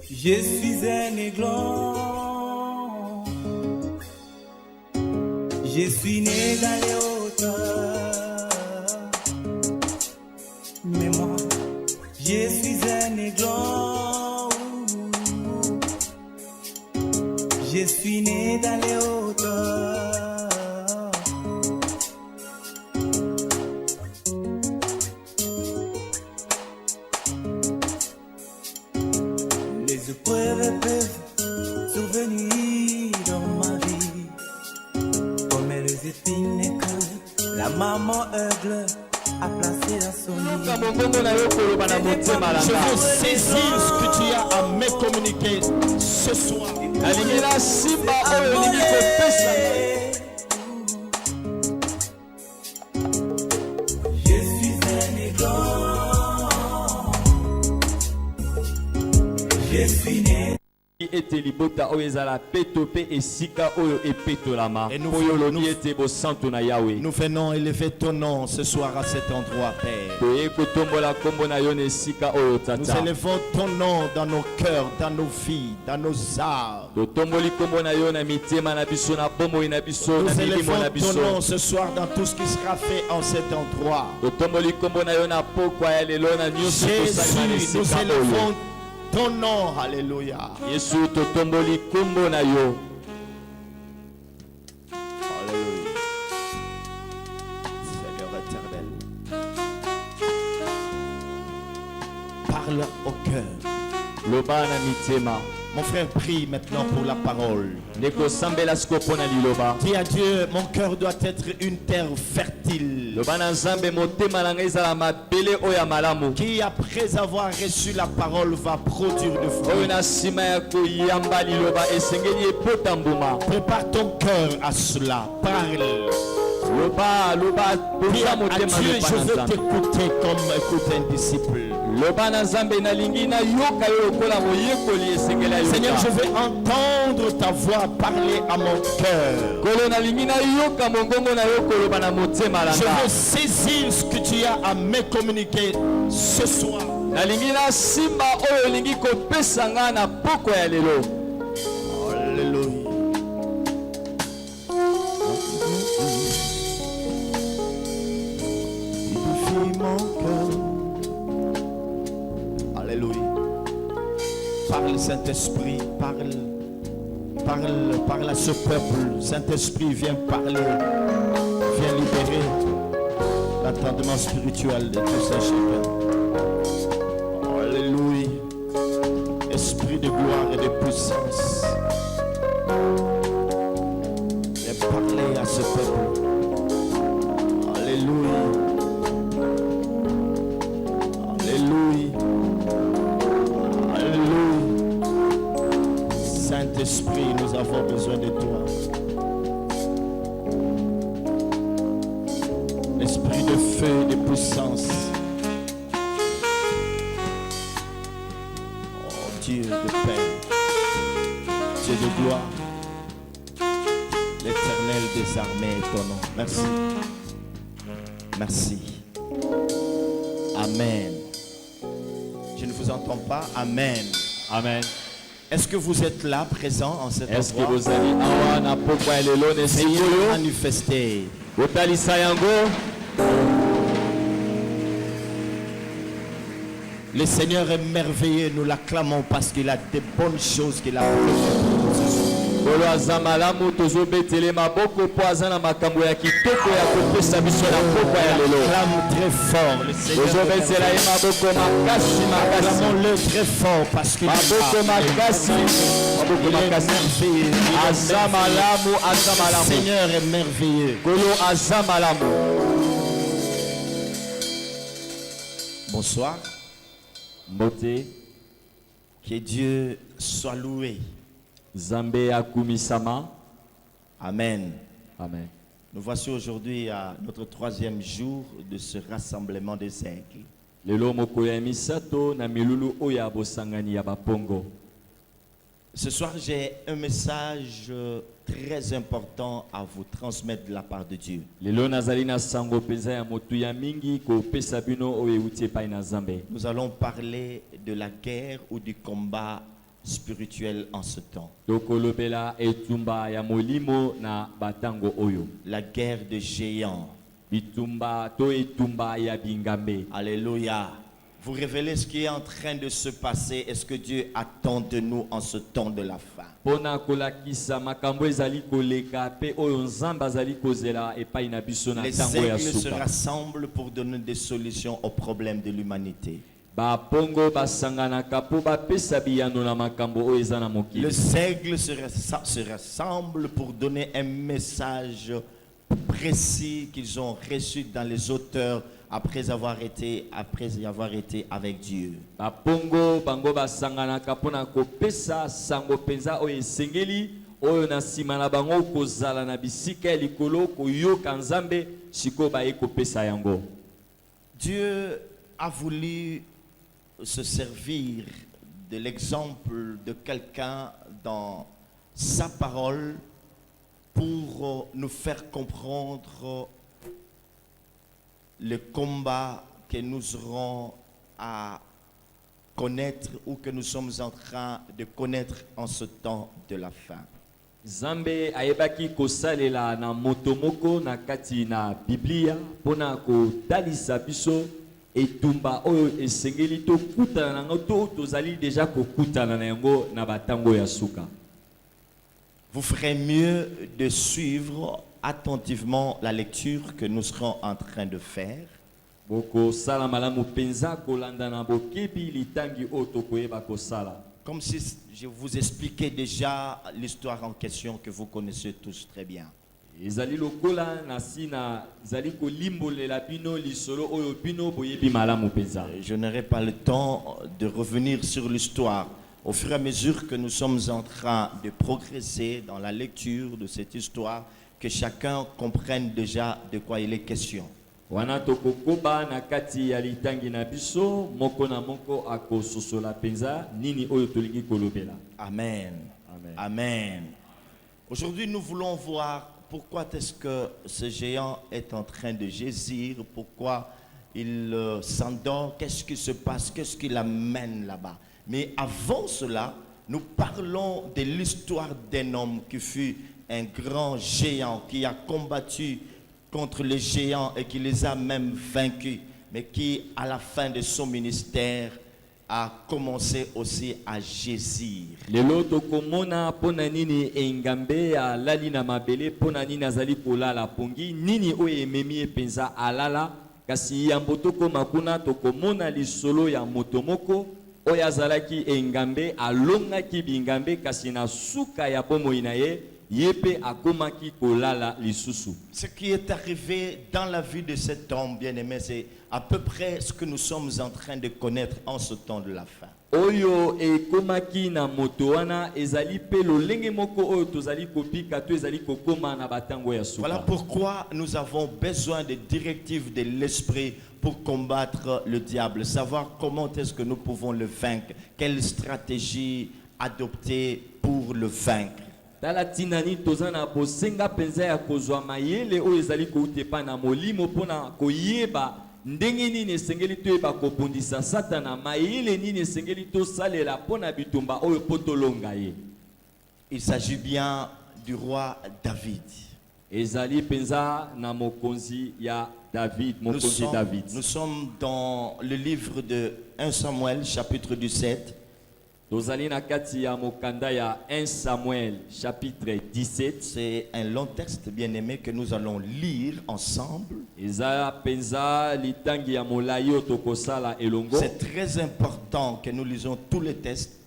Je suis un aiglon. Je suis né dans les hauteurs. Mais moi, je suis un aiglon. Je suis né dans les hauteurs. Les épreuves peuvent survenir dans ma vie, comme les épines que la maman aigle a placé dans son lit. Je veux saisir ce que tu as à me communiquer ce soir. Je suis un aiglon. Je suis né. Et nous venons élever ton nom ce soir à cet endroit, Père. Nous élevons ton nom dans nos cœurs, dans nos vies, dans nos âmes. Nous élevons ton nom ce soir dans tout ce qui sera fait en cet endroit. Jésus, nous élevons ton nom, alléluia. Alléluia. Seigneur éternel, parle au cœur. Mon frère, prie maintenant pour la parole. Dis à Dieu, mon cœur doit être une terre fertile. Qui après avoir reçu la parole va produire du fruit. Prépare ton cœur à cela. Parle. Dis à Dieu, je veux t'écouter comme écoute un disciple. Seigneur, je veux entendre ta voix parler à mon cœur. Je veux saisir ce que tu as à me communiquer ce soir. Alléluia. Mon cœur. Alléluia. Parle, Saint-Esprit, parle à ce peuple. Saint-Esprit, viens parler, viens libérer l'entendement spirituel de tous ces chacun. Alléluia. Esprit de gloire et de puissance, viens parler à ce peuple. Alléluia. Saint-Esprit, nous avons besoin de toi. Esprit de feu et de puissance. Oh Dieu de paix, Dieu de gloire, l'Éternel des armées est ton nom. Merci. Merci. Amen. Je ne vous entends pas. Amen. Amen. Est-ce que vous êtes là, présent en cet endroit? Est-ce que vous allez manifester? Le Seigneur est merveilleux, nous l'acclamons parce qu'il a de bonnes choses qu'il a prévues. Acclame très fort le Seigneur. Acclamons-le très fort parce qu'il est merveilleux. Le Seigneur est merveilleux. Bonsoir. Que Dieu soit loué. Zambé akumisama. Amen. Amen. Nous voici aujourd'hui à notre 3e jour de ce rassemblement des aigles. Ce soir, j'ai un message très important à vous transmettre de la part de Dieu. Nous allons parler de la guerre ou du combat spirituel en ce temps. tokolobela etumba ya molimo na batango oyo. La guerre de géants. Bitumba to etumba ya bingambe. Alléluia. Vous révélez ce qui est en train de se passer et ce que Dieu attend de nous en ce temps de la fin. Pona kolakisa makambo ezali koleka pe oyo nzambe azali kozela epai na biso na Les tango ya aigles se suka. rassemblent pour donner des solutions aux problèmes de l'humanité. Bapongo basanganaka po bapesa biyano na makambo oyo eza na mokili. Les aigles se rassemblent pour donner un message précis qu'ils ont reçu dans les auteurs après y avoir été avec Dieu. Bapongo bango basanganaka pona kopesa sango penza oyo esengeli oyo na nsima na bango kozala na bisika ya likolo koyoka nzambe siko baye kopesa yango. Dieu a voulu se servir de l'exemple de quelqu'un dans sa parole pour nous faire comprendre le combat que nous aurons à connaître ou que nous sommes en train de connaître en ce temps de la fin. Zambe ayebaki kosalela na motomoko na kati na Biblia pona kotalisa biso etumba oyo esengeli tokutana na yango to tozali deja kokutana na yango na batango ya suka. Vous ferez mieux de suivre attentivement la lecture que nous serons en train de faire. Boko sala malamu penza kolanda na bokebi litangi oyo tokoyeba kosala. Comme si je vous expliquais déjà l'histoire en question que vous connaissez tous très bien. Ezali lokola na sina zali kolimbolela bino lisolo oyo bino boyebi malamu penza. Je n'aurai pas le temps de revenir sur l'histoire. Au fur et à mesure que nous sommes en train de progresser dans la lecture de cette histoire, que chacun comprenne déjà de quoi il est question. Wana tokokoba na kati ya litangi na biso moko na moko akososola penza nini oyo tolingi kolobela. Amen. Amen. Amen. Aujourd'hui, nous voulons voir pourquoi est-ce que ce géant est en train de gémir, pourquoi il s'endort, qu'est-ce qui se passe, qu'est-ce qui l'amène là-bas. Mais avant cela, nous parlons de l'histoire d'un homme qui fut un grand géant, qui a combattu contre les géants et qui les a même vaincus, mais qui, à la fin de son ministère, a commencé aussi à gémir. Lelo tokomona pona nini engambe ya lali na mabele pona nini azali kolala pongi nini oyo ememi penza alala kasi yambo tokoma kuna tokomona lisolo ya motomoko oyo azalaki engambe alongaki bingambe kasi na suka ya bomoi na ye yepe akomaki kolala lisusu. Ce qui est arrivé dans la vie de cet homme bien-aimé, c'est à peu près ce que nous sommes en train de connaître en ce temps de la fin. Oyo ekomaki na moto wana ezali pe lolenge moko oyo tozali kopika to ezali kokoma na batango ya suka. Voilà pourquoi nous avons besoin des directives de l'esprit pour combattre le diable, savoir comment est-ce que nous pouvons le vaincre, quelle stratégie adopter pour le vaincre. Tala tinani tozana bosenga penza ya kozwa mayele oyo ezali koutepa na molimo pona koyeba ndenge nini esengeli toyeba kobundisa satana mayele nini esengeli tosalela pona bitumba oyo potolonga ye. Il s'agit bien du roi David. Ezali penza na mokonzi ya David, mokonzi David. Nous sommes dans le livre de 1 Samuel, chapitre 17. Tozali na kati ya mokanda ya 1 Samuel chapitre 17. C'est un long texte bien-aimé que nous allons lire ensemble. Eza penza litangi ya molayo tokosala elongo. C'est très important que nous lisons tous les textes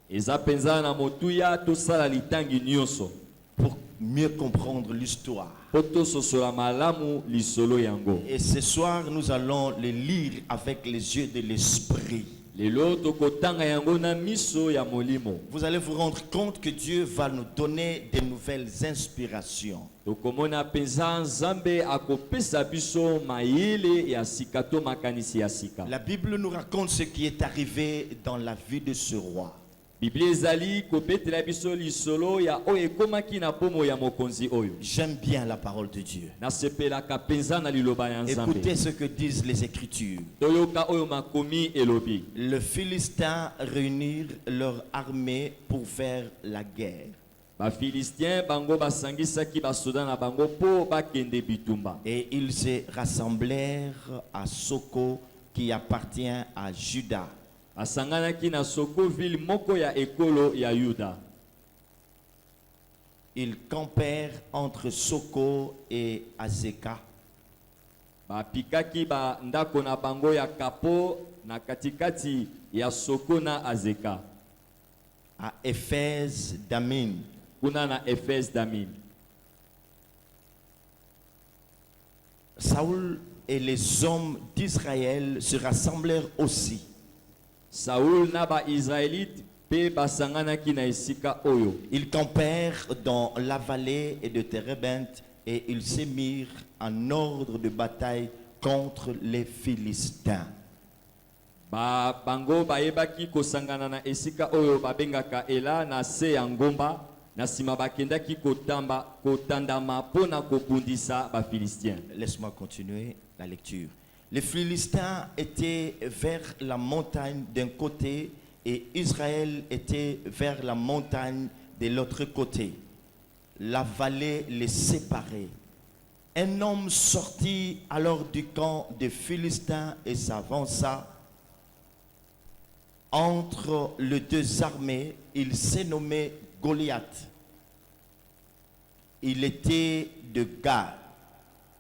Eza penza na motuya tosala litangi nyonso pour mieux comprendre l'histoire. poto sosola malamu lisolo yango. Et ce soir, nous allons les lire avec les yeux de l'esprit. Lelo tokotanga yango na miso ya molimo. Vous allez vous rendre compte que Dieu va nous donner de nouvelles inspirations. Tokomona penza nzambe akopesa biso mayele ya sika to makanisi ya sika. La Bible nous raconte ce qui est arrivé dans la vie de ce roi. Biblia ezali kopetela biso lisolo ya oyo ekomaki na bomo ya mokonzi oyo. J'aime bien la parole de Dieu. Nasepelaka penza na liloba ya Nzambe. Écoutez ce que disent les Écritures. Toyoka oyo makomi elobi. Le Philistin réunirent leur armée pour faire la guerre. Ba Philistien bango basangisaki basoda na bango po bakende bitumba. Et ils se rassemblèrent à Soko qui appartient à Juda. Basanganaki na Soko ville moko ya ekolo ya Yuda. Ils campèrent entre Soko et Azeka. Bapikaki ba ndako na bango ya kapo na katikati ya Soko na Azeka. À Éphèse d'Amin. Kuna na Éphèse d'Amin. Saoul et les hommes d'Israël se rassemblèrent aussi. Saoul na ba Israélite pe basanganaki na esika oyo. Ils campèrent dans la vallée de Térébenthe et ils se mirent en ordre de bataille contre les Philistins. Ba bango bayebaki kosangana na esika oyo babengaka Ela na se ya ngomba na sima bakendaki kotandama pona kobundisa ba Philistien. Laisse-moi continuer la lecture. Les Philistins étaient vers la montagne d'un côté et Israël était vers la montagne de l'autre côté. La vallée les séparait. Un homme sortit alors du camp des Philistins et s'avança entre les deux armées. Il s'est nommé Goliath. Il était de Gath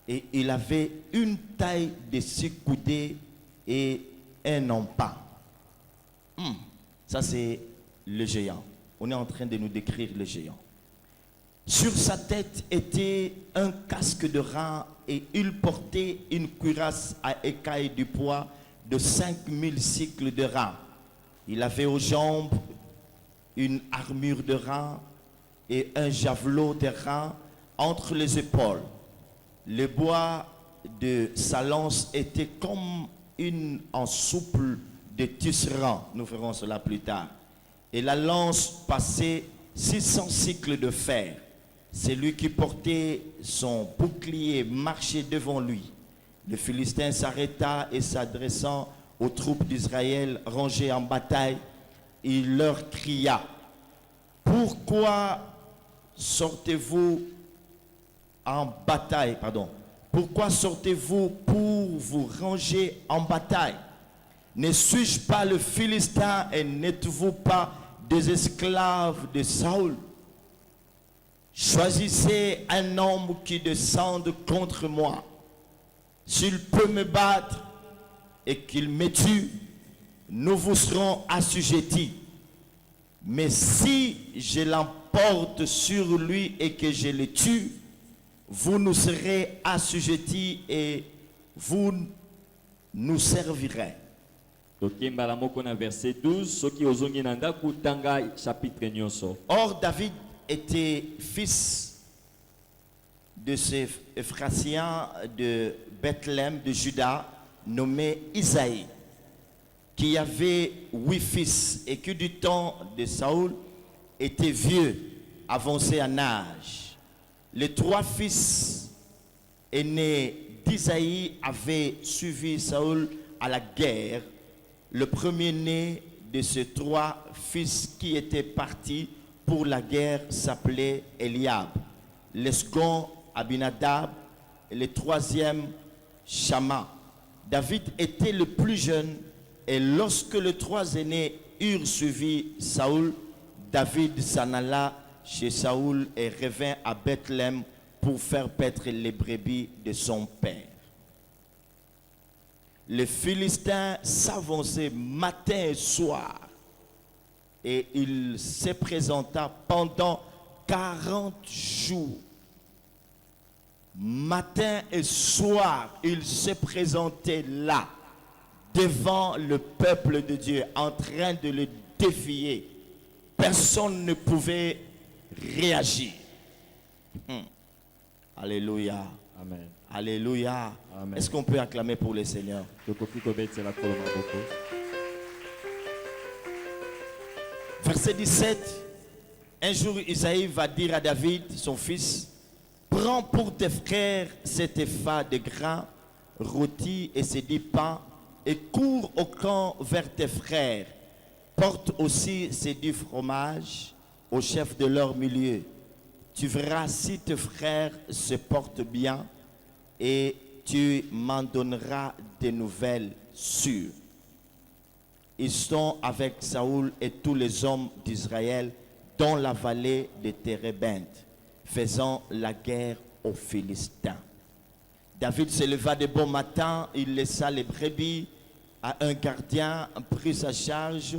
et il avait une taille de 6 coudées et un empan. Ça c'est le géant. On est en train de nous décrire le géant. Sur sa tête était un casque de rang et il portait une cuirasse à écailles du poids de 5000 cycles de rang. Il avait aux jambes une armure de rang et un javelot de rang entre les épaules. Le bois de sa lance était comme une en souple de tisserand. Nous verrons cela plus tard. Et la lance passait 600 cycles de fer. Celui qui portait son bouclier marchait devant lui. Le Philistin s'arrêta et s'adressant aux troupes d'Israël rangées en bataille, il leur cria: pourquoi sortez-vous en bataille? Pourquoi sortez-vous pour vous ranger en bataille? Ne suis-je pas le Philistin et n'êtes-vous pas des esclaves de Saoul? Choisissez un homme qui descende contre moi. S'il peut me battre et qu'il me tue, nous vous serons assujettis. Mais si je l'emporte sur lui et que je le tue, vous nous serez assujettis et vous nous servirez. Tokembala moko na verset 12 soki ozongi na ndaku tanga chapitre nyonso. Or David était fils de ce Ephrasien de Bethléem de Juda nommé Isaïe, qui avait 8 fils et qui du temps de Saoul était vieux, avancé en âge. Les 3 fils aînés d'Isaïe avaient suivi Saoul à la guerre. Le premier-né de ces 3 fils qui étaient partis pour la guerre s'appelait Eliab, le second Abinadab et le troisième Shama. David était le plus jeune et lorsque les 3 aînés eurent suivi Saoul, David s'en alla chez Saoul et revint à Bethléem pour faire paître les brebis de son père. Les Philistins s'avançaient matin et soir et il se présenta pendant 40 jours. Matin et soir, il se présentait là, devant le peuple de Dieu, en train de le défier. Personne ne pouvait réagir. Alléluia. Amen. Alléluia. Amen. Est-ce qu'on peut acclamer pour le Seigneur? Verset 17. Un jour, Isaïe va dire à David, son fils, prends pour tes frères cet épha de grains rôtis et ces 10 pains et cours au camp vers tes frères. Porte aussi ces 10 fromages au chef de leur milieu. Tu verras si tes frères se portent bien et tu m'en donneras des nouvelles sûres. Ils sont avec Saoul et tous les hommes d'Israël dans la vallée de Térébinthe, faisant la guerre aux Philistins. David se leva de bon matin, il laissa les brebis à un gardien, prit sa charge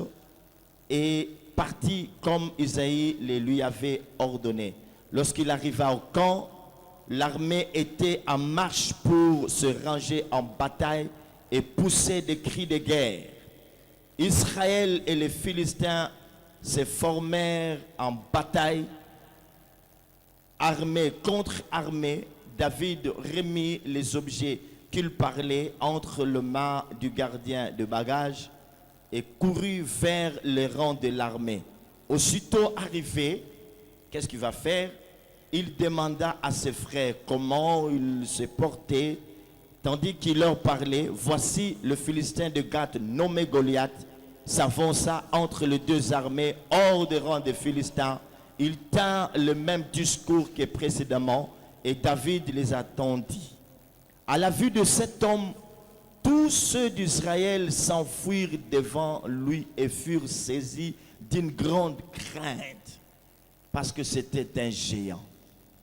et partit comme Isaïe le lui avait ordonné. Lorsqu'il arriva au camp, l'armée était en marche pour se ranger en bataille et pousser des cris de guerre. Israël et les Philistins se formèrent en bataille, armée contre armée. David remit les objets qu'il parlait entre les mains du gardien de bagages et courut vers les rangs de l'armée. Aussitôt arrivé, qu'est-ce qu'il va faire? Il demanda à ses frères comment ils se portaient, tandis qu'il leur parlait. Voici le Philistin de Gath, nommé Goliath, s'avança entre les deux armées hors des rangs des Philistins. Il tint le même discours que précédemment et David les attendit. À la vue de cet homme, tous ceux d'Israël s'enfuirent devant lui et furent saisis d'une grande crainte parce que c'était un géant.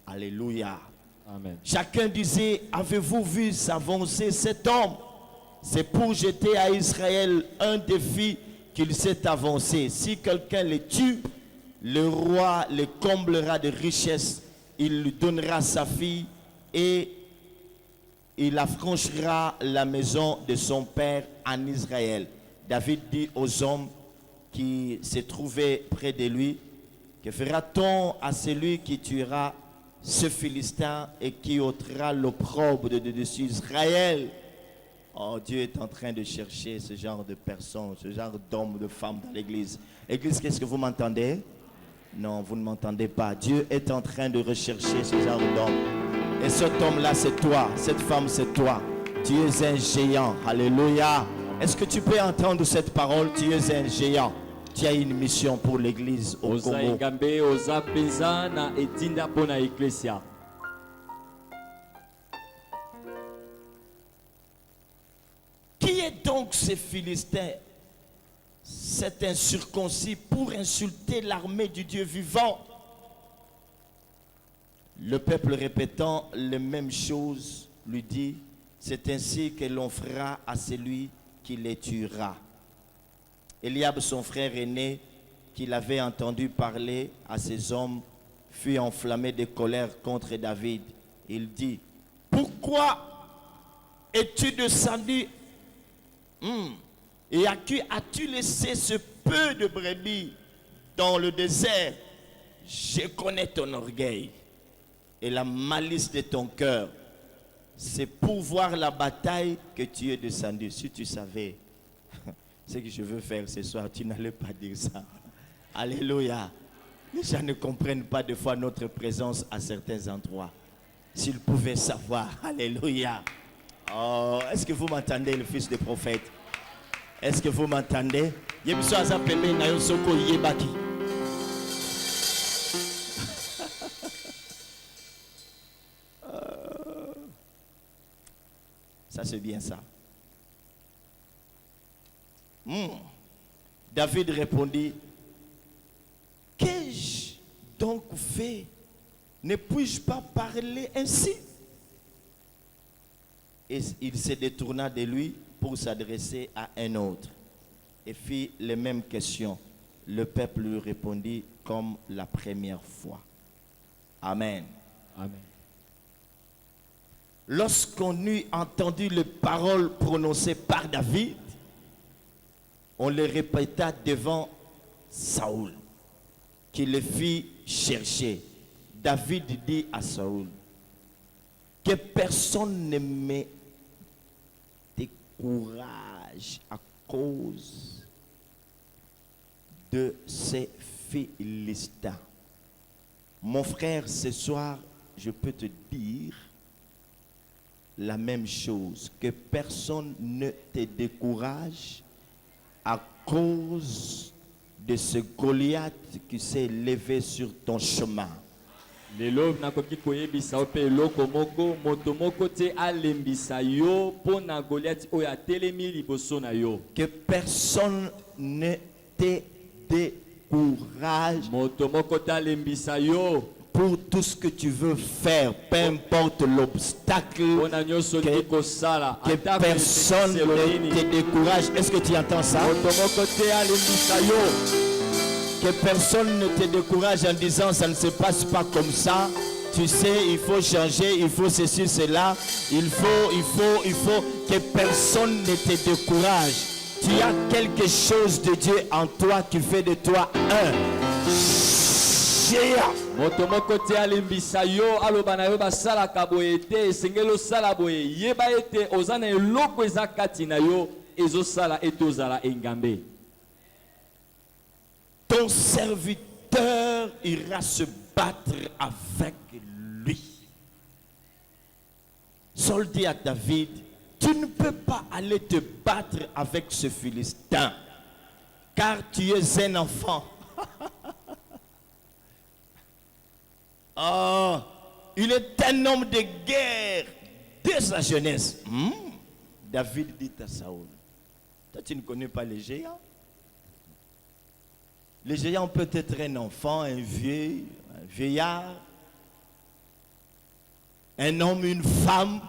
Alléluia. Amen. Chacun disait, avez-vous vu s'avancer cet homme? C'est pour jeter à Israël un défi qu'il s'est avancé. Si quelqu'un le tue, le roi le comblera de richesses, il lui donnera sa fille et il affranchira la maison de son père en Israël. David dit aux hommes qui se trouvaient près de lui, que fera-t-on à celui qui tuera ce Philistin et qui ôtera l'opprobre de dessus Israël? Oh, Dieu est en train de chercher ce genre de personnes, ce genre d'hommes, de femmes dans l'église. Église, qu'est-ce que vous m'entendez? Non, vous ne m'entendez pas. Dieu est en train de rechercher ce genre d'homme. Et cet homme-là, c'est toi. Cette femme, c'est toi. Tu es un géant. Alléluia. Est-ce que tu peux entendre cette parole? Tu es un géant. Tu as une mission pour l'église au Oza Congo. Ngambe, oza penza na etinda pona ecclesia. Qui est donc ce Philistin? C'est un circoncis pour insulter l'armée du Dieu vivant. Le peuple répétant les mêmes choses lui dit, c'est ainsi que l'on fera à celui qui les tuera. Eliab, son frère aîné, qui l'avait entendu parler à ces hommes, fut enflammé de colère contre David. Il dit, pourquoi es-tu descendu et à qui as-tu laissé ce peu de brebis dans le désert? Je connais ton orgueil et la malice de ton cœur. C'est pour voir la bataille que tu es descendu. Si tu savais ce que je veux faire ce soir, tu n'allais pas dire ça. Alléluia. Les gens ne comprennent pas des fois notre présence à certains endroits. S'ils pouvaient savoir. Alléluia. Oh, est-ce que vous m'entendez, le fils du prophète? Est-ce que vous m'entendez? Ça c'est bien ça. David répondit, qu'ai-je donc fait? Ne puis-je pas parler ainsi? Et il se détourna de lui pour s'adresser à un autre et fit les mêmes questions. Le peuple lui répondit comme la première fois. Amen. Amen. Lorsqu'on eut entendu les paroles prononcées par David, on les répéta devant Saoul, qui le fit chercher. David dit à Saoul, que personne ne me décourage à cause de ces Philistins. Mon frère, ce soir, je peux te dire la même chose, que personne ne te décourage à cause de ce Goliath qui s'est levé sur ton chemin. lelo nakoki koyebisa ope eloko moko moto moko te alembisa yo mpo na Goliath oyo atelemi liboso na yo. Que personne ne te décourage Moto moko te alembisa yo pour tout ce que tu veux faire, peu importe l'obstacle. mpo na nyonso olingi kosala Que ata personne peselo ne nini. te décourage. Est-ce que tu entends ça? Moto moko te alembisa yo. Que personne ne te décourage en disant ça ne se passe pas comme ça. Tu sais, il faut changer, il faut ceci, cela. Il faut que personne ne te décourage. Tu as quelque chose de Dieu en toi qui fait de toi un géant. Moto moko te alembisa yo aloba na yo basalaka boye te esengeli osala boye yeba ete oza na eloko eza kati na yo ezosala ete ozala engambe. Ton serviteur ira se battre avec lui. Saul dit à David, tu ne peux pas aller te battre avec ce Philistin, car tu es un enfant. Oh, il est un homme de guerre dès sa jeunesse. David dit à Saül, toi tu ne connais pas les géants? Les géants peut être un enfant, un vieux, un vieillard, un homme, une femme.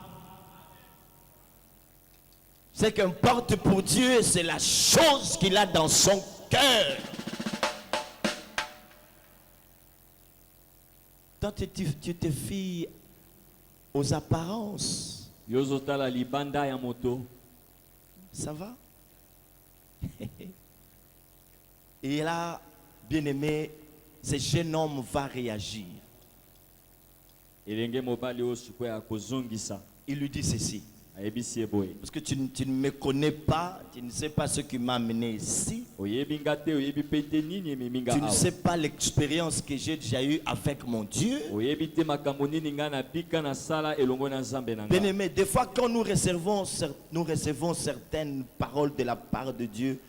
Ce qu'importe pour Dieu, c'est la chose qu'il a dans son cœur. Toi, tu te fies aux apparences. Yozotala libanda ya moto. Ça va? Et là, bien-aimé, ce jeune homme va réagir. Elenge mobali osukwe kozongisa. Il lui dit ceci. Ayebisi eboye. Parce que tu ne me connais pas, tu ne sais pas ce qui m'a amené ici. Oyebi ngate oyebi pete nini ememinga Tu ne awa. sais pas l'expérience que j'ai déjà eue avec mon Dieu. Oyebi te makambo nini nga na bika na sala elongo na nzambe na nga. Bien-aimé, des fois quand nous recevons certaines paroles de la part de Dieu,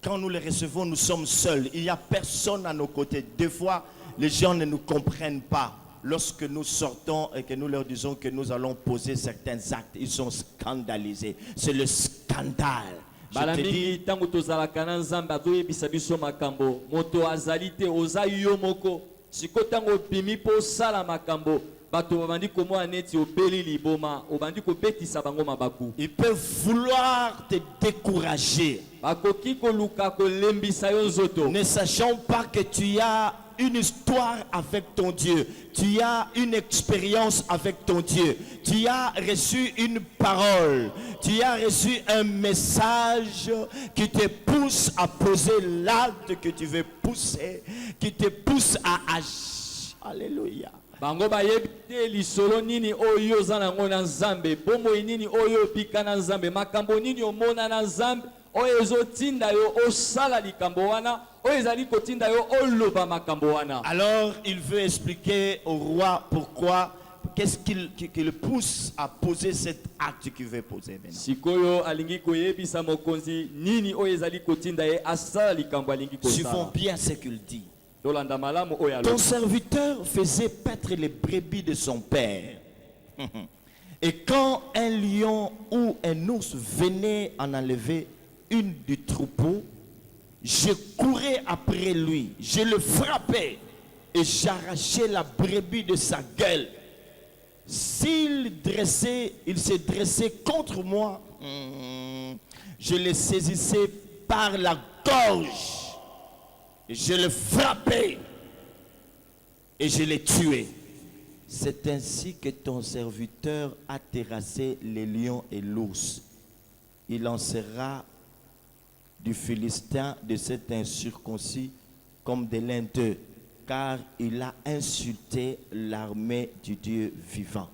quand nous les recevons, nous sommes seuls. Il n'y a personne à nos côtés. Des fois, les gens ne nous comprennent pas. Lorsque nous sortons et que nous leur disons que nous allons poser certains actes, ils sont scandalisés. C'est le scandale. Je te dis, Balamiki tango tozalaka na nzambe azoyebisa biso makambo. Moto azali te oza yo moko. Siko tango opimi po sala makambo. Bato babandi komona neti obeli liboma. Obandi kobetisa bango mabaku. ils peuvent vouloir te décourager, Bakoki koluka kolembisa yo nzoto. ne sachant pas que tu as une histoire avec ton Dieu, tu as une expérience avec ton Dieu, tu as reçu une parole, tu as reçu un message qui te pousse à poser l'acte que tu veux pousser, qui te pousse à agir. Alléluia. Bango bayebi te lisolo nini oyo oza nango na nzambe. Bomoi nini oyo opika na nzambe. Makambo nini omona na nzambe. Oyo ezotinda yo osala likambo wana. Oyo ezali kotinda yo oloba makambo wana. Alors il veut expliquer au roi pourquoi, qu'est-ce qui le pousse à poser cet acte qu'il veut poser maintenant. Sikoyo alingi koyebisa mokonzi nini oyo ezali kotinda ye asala likambo alingi Suivons kosala. bien ce qu'il dit. Tolanda malamu oyo Ton alobi. serviteur faisait paître les brebis de son père. Et quand un lion ou un ours venait en enlever une du troupeau, je courais après lui, je le frappais et j'arrachais la brebis de sa gueule. Il se dressait contre moi, je le saisissais par la gorge. Je le frappais et je l'ai tué. C'est ainsi que ton serviteur a terrassé les lions et l'ours. Il en sera du Philistin de cet incirconcis comme de l'un d'eux, car il a insulté l'armée du Dieu vivant.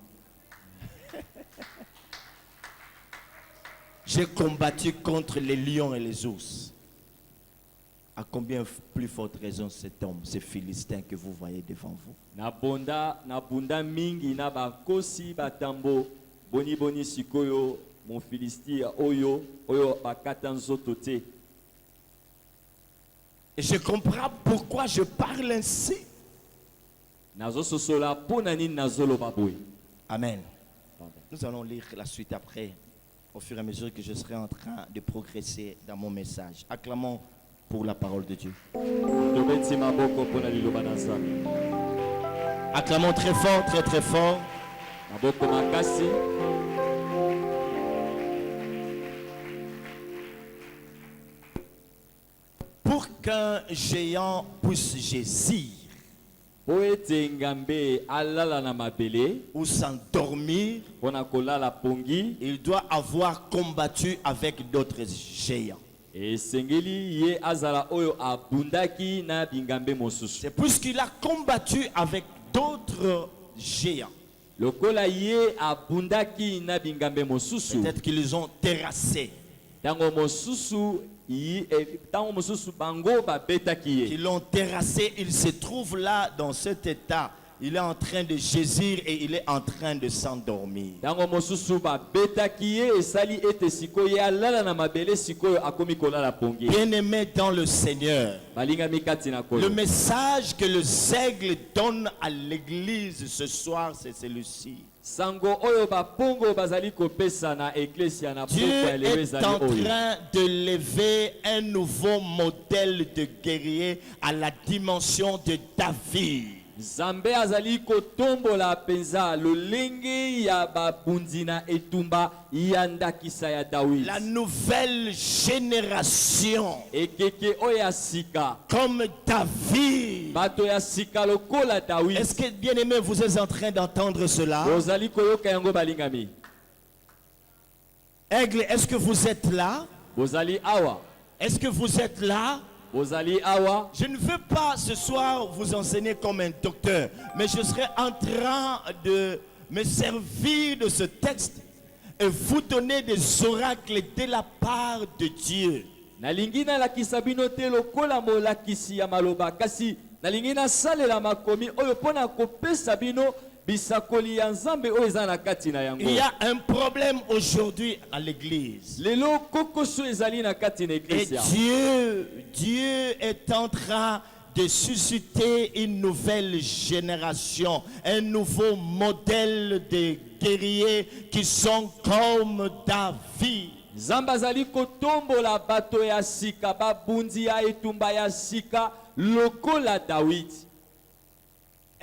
J'ai combattu contre les lions et les ours. À combien plus forte raison cet homme, ce Philistin que vous voyez devant vous? Na bunda mingi na bakosi batambo boni boni sikoyo mon Philistia oyo bakata nzoto te. Et je comprends pourquoi je parle ainsi. Nazo sosola ponani nazolo baboy. Amen. Nous allons lire la suite après, au fur et à mesure que je serai en train de progresser dans mon message. Acclamons pour la parole de Dieu. Acclamons très fort, très très fort. Pour qu'un géant puisse gésir ou s'endormir, il doit avoir combattu avec d'autres géants. C'est puisqu'il a combattu avec d'autres géants. Peut-être qu'ils ont terrassé. Ils l'ont terrassé, il se trouve là dans cet état. Il est en train de gésir et il est en train de s'endormir. Bien-aimé dans le Seigneur, le message que les aigles donnent à l'église ce soir, c'est celui-ci. Dieu est en train de lever un nouveau modèle de guerrier à la dimension de David. Zambé azali kotombola penza lolenge ya babundina etumba yandakisa ya David. La nouvelle génération ekeke oya sika comme David. Bato ya sika lokola David. Est-ce que bien aimé vous êtes en train d'entendre cela? Ozali koyoka yango balingami. Aigle, est-ce que vous êtes là? Bozali awa. Est-ce que vous êtes là? Je ne veux pas ce soir vous enseigner comme un docteur, mais je serai en train de me servir de ce texte et vous donner des oracles de la part de Dieu. Nalingina la kisabino te lokola mola kisi ya maloba kasi nalingina sale la makomi oyo pona kopesa bino. Il y a un problème aujourd'hui à l'église. Et Dieu est en train de susciter une nouvelle génération, un nouveau modèle de guerriers qui sont comme David. Zambazali kotombola bato ya sika babundi ya etumba ya sika lokola David.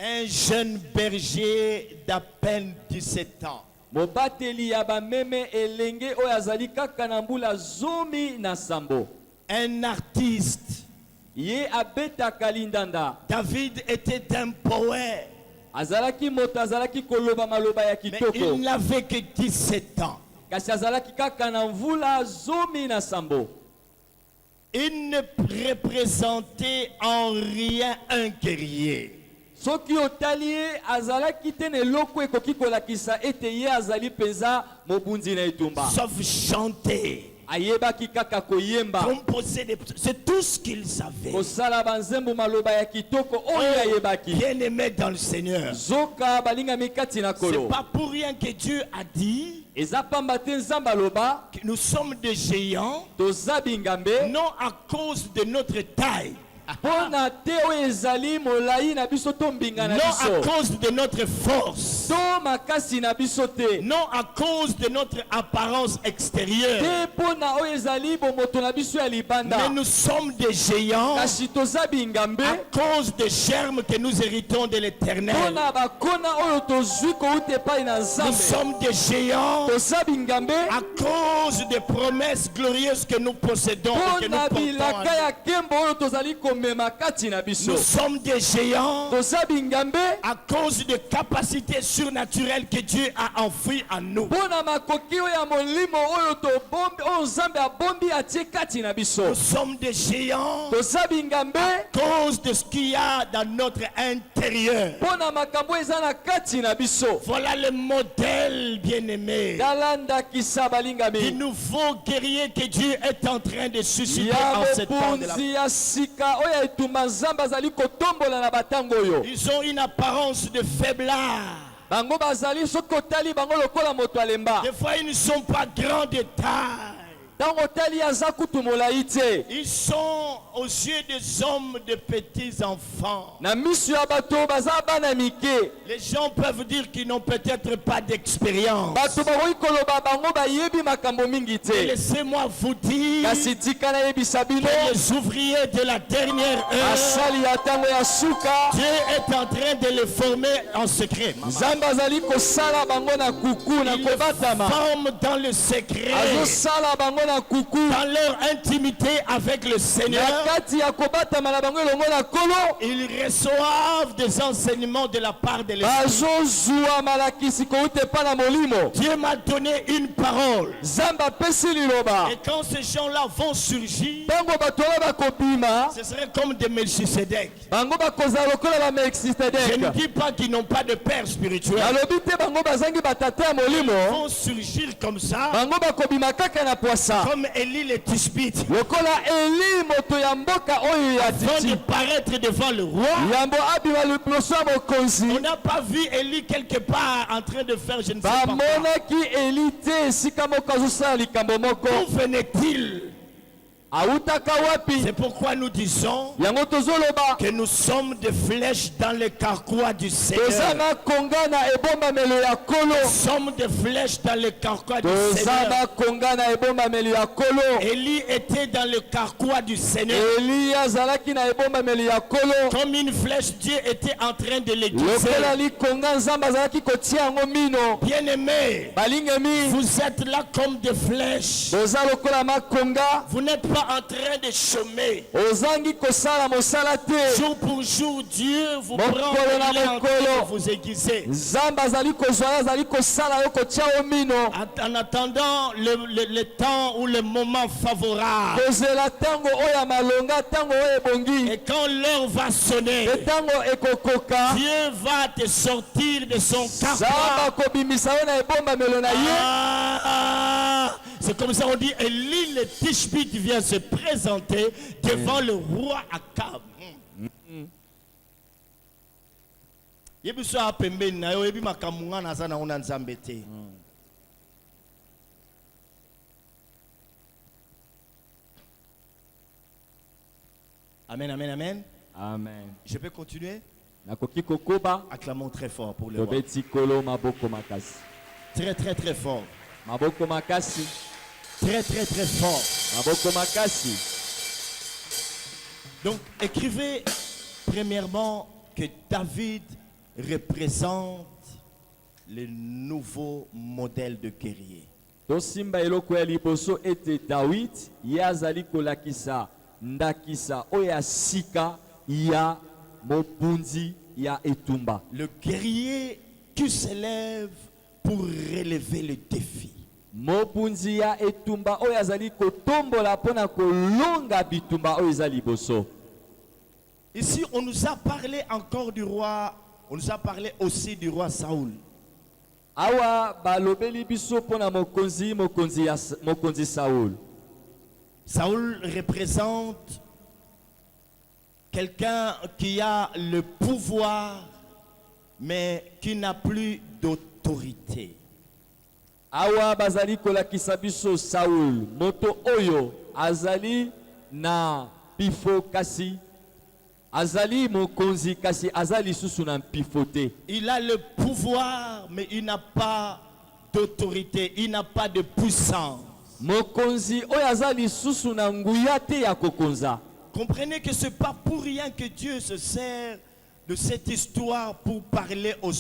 Un jeune berger d'à peine 17 ans. Un artiste. David était un poète. Mais il n'avait que 17 ans. Il ne représentait en rien un guerrier. Sauf chanter, composer des... C'est tout ce qu'il savait. Bien aimé dans le Seigneur. C'est pas pour rien que Dieu a dit que nous sommes des géants, non à cause de notre taille. Non à cause de notre force. Non à cause de notre apparence extérieure. Mais nous sommes des géants à cause des germes que nous héritons de l'Éternel. Nous sommes des géants à cause des promesses glorieuses que nous possédons et que nous portons. Nous sommes des géants à cause de capacités surnaturel que Dieu a enfoui en nous. Bona makoki oyo ya molimo oyo tobombi oyo Nzambe abombi atie kati na biso. Nous sommes des géants Toza bingambe à cause de ce qu'il y a dans notre intérieur. bona makambo eza na kati na biso. Voilà le modèle bien-aimé. Galanda kisa Du balingami. nouveau guerrier que Dieu est en train de susciter Ya en ce temps de la mopunzi ya sika oyo etumba Nzambe azali kotombola na batango oyo. Ils ont une apparence de faiblard. Bango bazali soki otali bango lokola moto alemba. Des fois, ils ne sont pas grands de taille. Ntango otali aza kutu molai te. Ils sont aux yeux des hommes de petits enfants. Na miso ya bato baza bana mike. Les gens peuvent dire qu'ils n'ont peut-être pas d'expérience. Bato bakoki koloba bango bayebi makambo mingi Mais te. laissez-moi vous dire Kasi tika nayebisa bino que les ouvriers de la dernière heure, asali ya ntango ya suka Dieu est en train de les former en secret. Nzambe azali kosala bango na kuku na Il les kobatama. forme dans le secret, Azosala bango na kuku dans leur intimité avec le na Seigneur. kati ya kobatama na bango elongo na kolo. Ils reçoivent des enseignements de la part de l'Esprit. Bazozwa malakisi kouta epai na molimo. Dieu m'a donné une parole. Nzambe apesi liloba. Et quand ces gens-là vont surgir, Ntango bato wana bakobima ce serait comme des Melchisedec. bango bakozala lokola ba Je ne Melkisedek. dis pas qu'ils n'ont pas de père spirituel. Nalobi te bango bazangi batata ya Ils molimo. vont surgir comme ça, Bango bakobima kaka na poisa. comme Élie le Tishbite. Lokola Eli moto ya mboka oyo ya Avant de titi. paraître devant le roi, Yambo abima liboso ya mokonzi. on n'a pas vu Élie quelque part en train de faire je ne sais pas quoi. Bamonaki Eli te esika moko azosala likambo moko. D'où venait-il? Awutaka wapi? C'est pourquoi nous disons Yango tozoloba. que nous sommes des flèches dans le carquois du Seigneur. Tozanga konga na ebombamelo ya kolo. Nous sommes des flèches dans le carquois du Tozanga Seigneur. konga na ebombamelo ya kolo. Élie était dans le carquois du Seigneur. Eli azalaki na ebombamelo ya kolo. Comme une flèche, Dieu était en train de l'aiguiser. Lokola likonga Nzambe azalaki kotia yango mino. Bien-aimés, Balingemi. vous êtes là comme des flèches. Boza lokola makonga. Vous n'êtes pas en train de chômer. Ozangi kosala mosala te. Jour pour jour, Dieu vous Mokolo prend na et il est en train mokolo. de vous aiguiser. Nzambe azali kozwa azali kosala yo kotia yo mino. En attendant le temps ou le moment favorable. Kozela ntango oyo ya malonga ntango oyo ebongi. Et quand l'heure va sonner, Ntango ekokoka. Dieu va te sortir de son Nzambe carquois. akobimisa yo na ebombamelo na ye. C'est comme ça on dit, Élie le Tishbite vient se présenter devant le roi Akab. Yebiso apembeni na yo yebi makamunga na za na una Nzambe te. Amen, amen, amen. Amen. Je peux continuer? Nakoki kokoba. Acclamons très fort pour le roi. Tobeti kolo maboko makasi. Très, très, très fort. Maboko makasi. Très, très, très fort. Maboko makasi. Donc, écrivez premièrement que David représente le nouveau modèle de guerrier. Tosimba eloko ya liboso ete David ye azali kolakisa ndakisa oyo ya sika ya mopunzi ya etumba. Le guerrier qui s'élève pour relever le défi. Mopunzi ya etumba oyo azali kotombola mpona kolonga bitumba oyo eza liboso. Ici, on nous a parlé encore du roi, on nous a parlé aussi du roi Saoul. Awa balobeli biso mpona mokonzi Saoul. Saoul représente quelqu'un qui a le pouvoir, mais qui n'a plus d'autorité. Awa bazali kolakisa biso Saoul, moto oyo azali na pifo kasi azali mokonzi kasi azali susu na pifote. Il a le pouvoir, mais il n'a pas d'autorité, il n'a pas de puissance. Mokonzi oyo azali susu na nguya te ya kokonza. Comprenez que ce n'est pas pour rien que Dieu se sert de cette histoire pour parler aux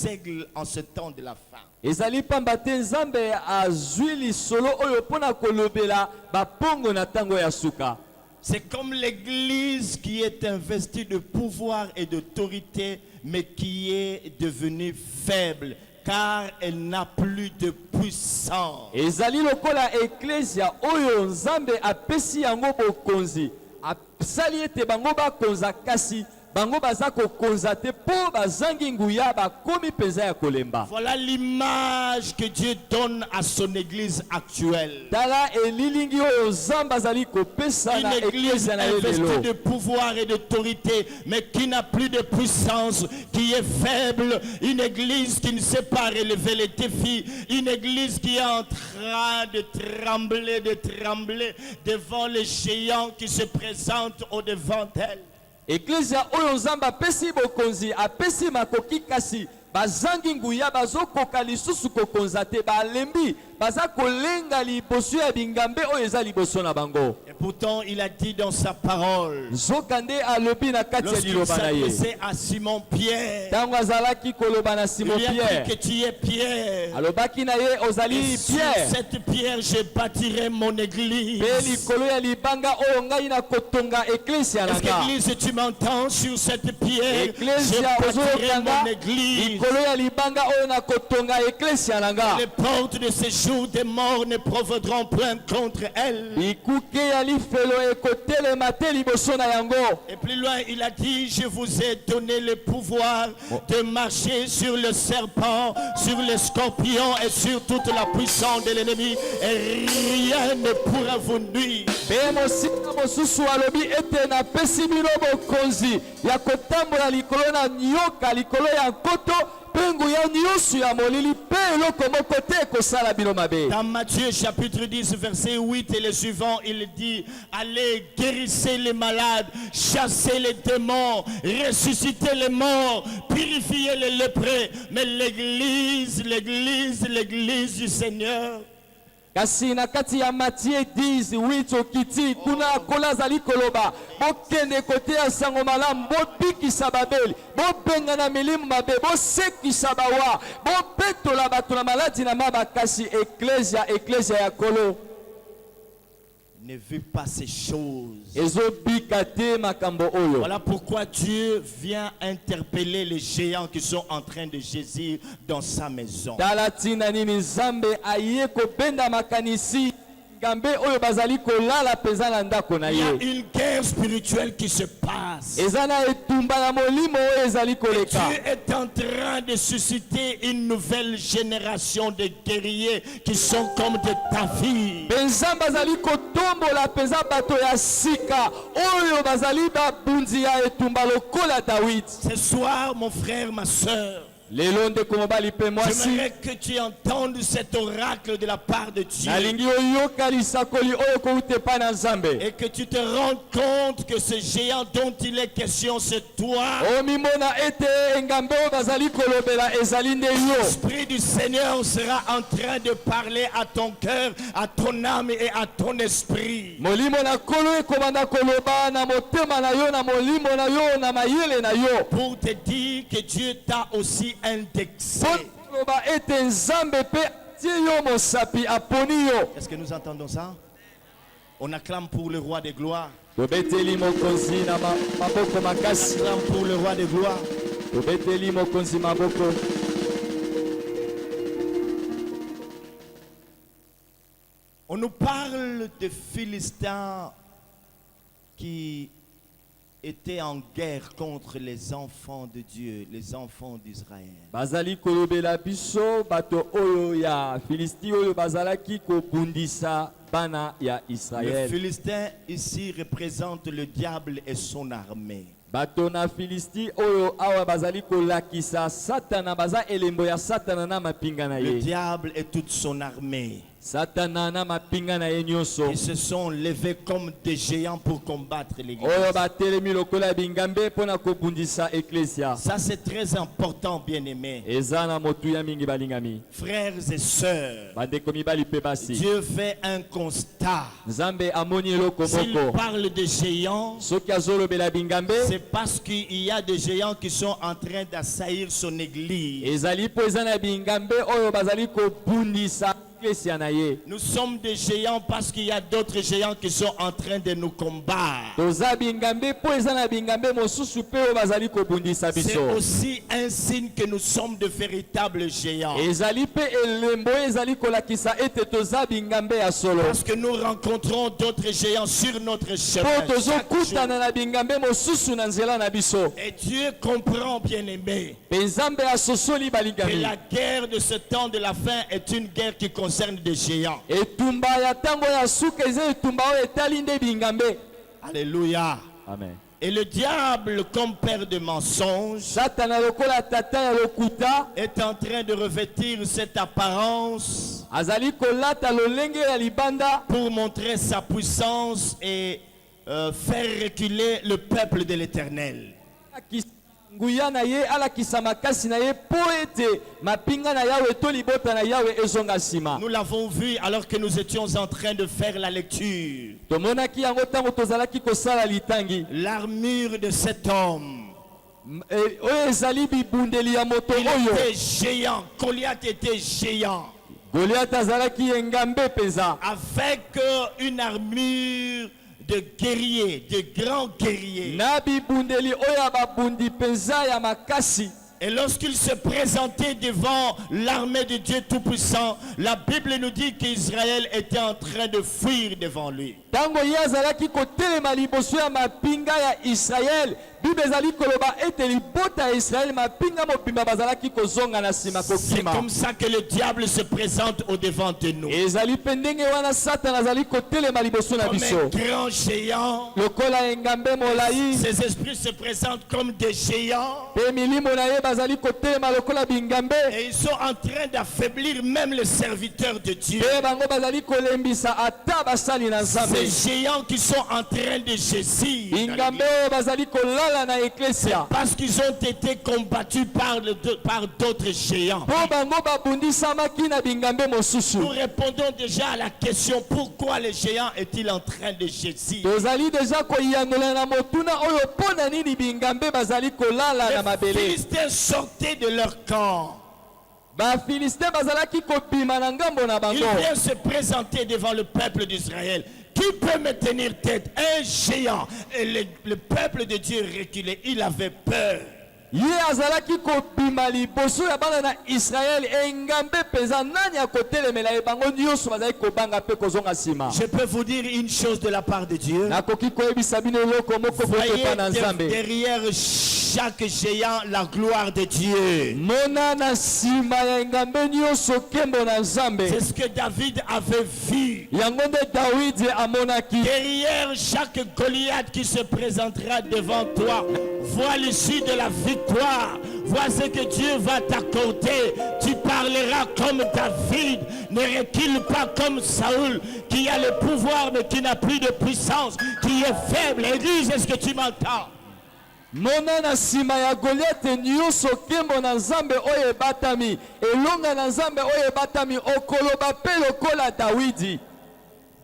aigles en ce temps de la fin. Ezali pamba te Nzambe azwi lisolo oyo mpona kolobela bapongo na ntango ya suka. C'est comme l'église qui est investie de pouvoir et d'autorité, mais qui est devenue faible, car elle n'a plus de puissance. ezali lokola eklesia oyo nzambe apesi yango bokonzi asali ete bango bakonza kasi bango baza kokonza te po bazangi nguya bakomi penza ya kolemba. Voilà l'image que Dieu donne à son église actuelle. tala elilingi oyo nzambe azali kopesa Une na église eklesia na ye investie lelo. de pouvoir et d'autorité, mais qui n'a plus de puissance, qui est faible. Une église qui ne sait pas relever les défis. Une église qui est en train de trembler devant les géants qui se présentent au-devant d'elle. eklesia oyo nzambe apesi bokonzi apesi makoki kasi bazangi nguya bazokoka lisusu kokonza te balembi baza kolenga liboso ya bingambe oyo eza liboso na bango. Et pourtant, il a dit dans sa parole, nzoka nde alobi na kati ya lorsqu'il liloba na ye s'adressait à Simon Pierre, ntango azalaki koloba na il simon lui a pierre dit que tu es Pierre. alobaki na ye ozali Et sur pierre cette pierre, je bâtirai mon église. mpe likolo ya libanga oyo ngai na kotonga eklesia na Est-ce nga. qu'église, tu m'entends? Sur cette pierre, je eklesia bâtirai ozokanga mon église. likolo ya libanga oyo na kotonga eklesia na nga. Les portes de ce jour des morts ne provoqueront point contre elle. bikuke ya lifelo ekotelema te liboso na yango. Et plus loin, il a dit, je vous ai donné le pouvoir de marcher sur le serpent, sur le scorpion et sur toute la puissance de l'ennemi. Et rien ne pourra vous nuire. mpe mosika mosusu alobi ete napesi bino bokonzi ya kotambola likolo na nyoka likolo ya nkoto mpe nguya nyonso ya molili mpe eloko moko te ekosala bino mabe. Dans Matthieu chapitre 10 verset 8 et le suivant, il dit, allez, guérissez les malades, chassez les démons, ressuscitez les morts, purifiez les lépreux. Mais l'église du Seigneur, kasi na kati ya Matthieu 10:8 okiti kuna kola azali koloba bokende koteya sango malamu bobikisa babeli bobenga na milimo mabe bosekisa bawa bopetola bato na maladi na maba kasi eklesia ya kolo ne vit pas ces choses. ezobika te makambo oyo. Voilà pourquoi Dieu vient interpeller les géants qui sont en train de jaillir dans sa maison. tala tina nini nzambe aye kobenda makanisi ngambe oyo bazali kolala penza na ndako na Il y a ye. une guerre spirituelle qui se passe. eza na etumba ya molimo oyo ezali koleka. Dieu est en train de susciter une nouvelle génération de guerriers qui sont comme des David. nzambe azali kotombola penza bato ya sika oyo bazali babunzi ya etumba lokola Dawidi. Ce soir, mon frère, ma soeur, lelo ndeko mobali mpe mwasi j'aimerais que tu entendes cet oracle de la part de Dieu nalingi oyoka lisakoli oyo kouta epai na nzambe et que tu te rends compte que ce géant dont il est question, c'est toi. omimona ete engambe oyo bazali kolobela ezali nde yo. L'Esprit du Seigneur sera en train de parler à ton cœur, à ton âme et à ton esprit. molimo na nkolo ekomanda koloba na motema na yo na molimo na yo na mayele na yo Pour te dire que Dieu t'a aussi indexé. mpo koloba ete nzambe mpe atie yo mosapi aponi yo. Est-ce que nous entendons ça? On acclame pour le roi des gloires. tobeteli mokonzi na maboko On makasi. acclame pour le roi des gloires. tobeteli mokonzi maboko. On nous parle de Philistins qui étaient en guerre contre les enfants de Dieu, les enfants d'Israël. bazali kolobela biso bato oyo ya filisti oyo bazalaki kobundisa bana ya Le Israël. Philistin ici représente le diable et son armée. bato na filisti oyo awa bazali kolakisa satana baza elembo ya satana na mapinga na Le ye. diable et toute son armée. satana na mapinga na ye nyonso Ils se sont levés comme des géants pour combattre l'église. oyo batelemi lokola ya bingambe mpona kobundisa eklesia. Ça c'est très important, bien-aimés. eza na motuya mingi balingami Frères et sœurs, bandeko mibali mpe basi. Dieu fait un constat. nzambe amoni eloko S'il moko parle de géants, soki azolobela bingambe c'est parce qu'il y a des géants qui sont en train d'assaillir son église. ezali mpo eza na bingambe oyo bazali kobundisa eklesia na ye. Nous sommes des géants parce qu'il y a d'autres géants qui sont en train de nous combattre. Toza bingambe po eza na bingambe mosusu pe oyo bazali kobundisa C'est biso. aussi un signe que nous sommes de véritables géants. Ezali pe elembo ezali kolakisa ete toza bingambe ya solo. Parce que nous rencontrons d'autres géants sur notre chemin. Po chaque jour. tozokutana na bingambe mosusu na nzela na biso. Et Dieu comprend, bien-aimé, Pe Nzambe asosoli que balingami. la guerre de ce temps de la fin est une guerre qui concerne des géants. Etumba ya tango ya suka eza etumba oyo etali nde bingambe. Alléluia. Amen. Et le diable, comme père de mensonges, Satana lokola tata ya lokuta est en train de revêtir cette apparence azali kolata lolenge ya libanda pour montrer sa puissance et faire reculer le peuple de l'Éternel. alakisa nguya na ye alakisa makasi na ye po ete mapinga na yawe to libota na yawe ezonga nsima. Nous l'avons vu alors que nous étions en train de faire la lecture. Tomonaki yango ntango tozalaki kosala litangi. L'armure de cet homme. Oyo ezali bibundeli ya moto Il oyo. était géant. Goliath était géant. Goliath azalaki engambe penza. Avec une armure de guerrier, de grands guerriers. Na bibundeli oyo babundi penza ya makasi. Et lorsqu'il se présentait devant l'armée de Dieu Tout-Puissant, la Bible nous dit qu'Israël était en train de fuir devant lui. Tango ye azalaki kotelema liboso ya mapinga ya Israel, Bible ezali koloba ete libota ya Israel mapinga mobimba bazalaki kozonga na sima C'est kokima. comme ça que le diable se présente au devant de nous. Ezali pe ndenge wana Satan azali kotelema liboso na Comme biso. un grand géant, Lokola engambe molai, ces esprits se présentent comme des géants. pe milimo na ye bazali kotelema lokola bingambe. Et ils sont en train d'affaiblir même les serviteurs de Dieu. Pe bango bazali kolembisa ata basali na Nzambe. Ces géants qui sont en train de jésus. Bingambe oyo bazali kolala na eklesia. Parce qu'ils ont été combattus par d'autres géants. Po bango babundisamaki na bingambe mosusu. Nous répondons déjà à la question pourquoi les géants est-il en train de jésus? Tozali deja koyangola na motuna oyo pona nini bingambe bazali kolala na Les mabele. Philistins sortaient de leur camp. Ba Filistin bazalaki kobima na ngambo na Ils bango. viennent se présenter devant le peuple d'Israël. Qui peut me tenir tête? Un géant. Et le peuple de Dieu reculait. Il avait peur. Ye azalaki kobima liboso ya bana na Israel engambe peza nani akotelemela ye bango nyonso bazali kobanga pe kozonga nsima. Je peux vous dire une chose de la part de Dieu. Nakoki koyebisa bino eloko moko Voyez botepa na Nzambe. derrière chaque géant la gloire de Dieu. Mona na nsima ya engambe nyonso kembo na Nzambe. C'est ce que David avait vu. Yango nde Dawidi amonaki. Derrière chaque Goliath qui se présentera devant toi, vois l'issue de la victoire. Vois ce que Dieu va t'accorder. Tu parleras comme David. Ne recule pas comme Saül, qui a le pouvoir mais qui n'a plus de puissance, qui est faible. Église, est-ce que tu m'entends? Mona na nsima ya Goliath nyonso kembo na Nzambe oyo ebatami. Elonga na Nzambe oyo ebatami okoloba pe lokola Dawidi.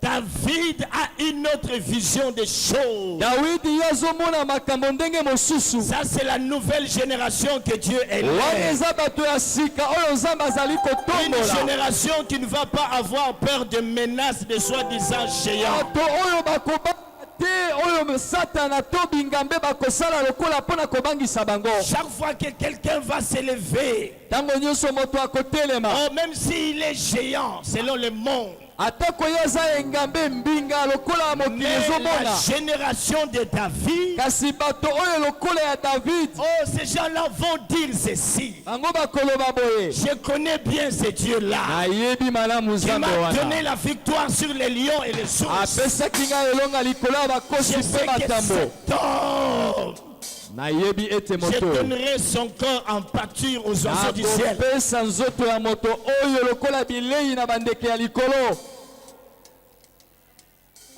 David a une autre vision des choses. Dawidi yazomona makambo ndenge mosusu. Ça, c'est la nouvelle génération que Dieu Wana élève. eza bato ya sika oyo Nzambe azali Une kotombola. génération qui ne va pas avoir peur de menaces de soi-disant géants. Bato oyo bakobanga te oyo Satana to bingambe bakosala lokola mpona kobangisa bango. Chaque fois que quelqu'un va s'élever, Tango nyonso moto akotelema. oh, même s'il est géant, selon le monde, Atako ye aza engambe mbinga lokola mokili mais la ezomona. génération de David, Kasi bato oyo lokola ya David. oh, ces gens-là vont dire ceci. Bango bakoloba boye. Je connais bien ce Dieu-là Nayebi malamu qui Nzambe m'a donné wana. la victoire sur les lions et les ours. Apesaki ngai elonga likolo ya bakosi Je mpe sais que matambo. cet homme, Nayebi ete je moto. donnerai son corps en pâture aux oiseaux du ciel. Akopesa nzoto ya moto oyo lokola bilei na bandeke ya likolo.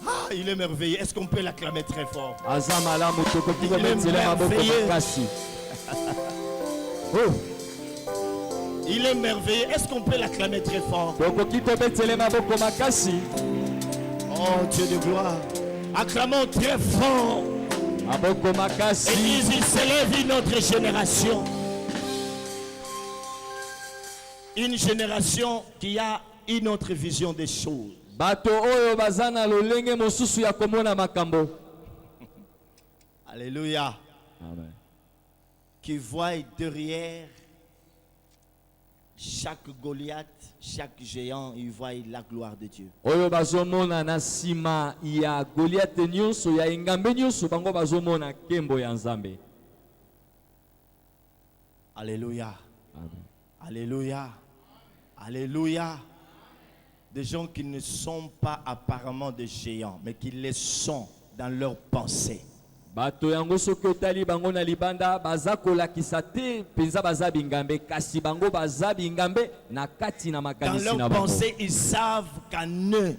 Ah, il est merveilleux. Est-ce qu'on peut l'acclamer très fort? Aza malamu tokoki kobetela maboko makasi. Oh, Il est merveilleux. Est-ce qu'on peut l'acclamer très fort? tokoki kobetela maboko makasi. Oh Dieu de gloire. Acclamons très fort. Maboko Et makasi. il s'élève une autre génération. Une génération qui a une autre vision des choses. bato oyo bazana lolenge mosusu ya komona makambo. Alléluia. Amen. Qui voient derrière chaque Goliath, chaque géant, ils voient la gloire de Dieu. Oyo bazomona na sima ya Goliath nyonso ya ingambe nyonso bango bazomona kembo ya Nzambe. Alléluia. Amen. Alléluia. Alléluia. Des gens qui ne sont pas apparemment des géants, mais qui les sont dans leurs pensées. Bato yango soki otali bango na libanda baza kolakisa te penza baza bingambe kasi bango baza bingambe na kati na Dans makanisi na leurs bango. pensées, ils savent qu'en eux,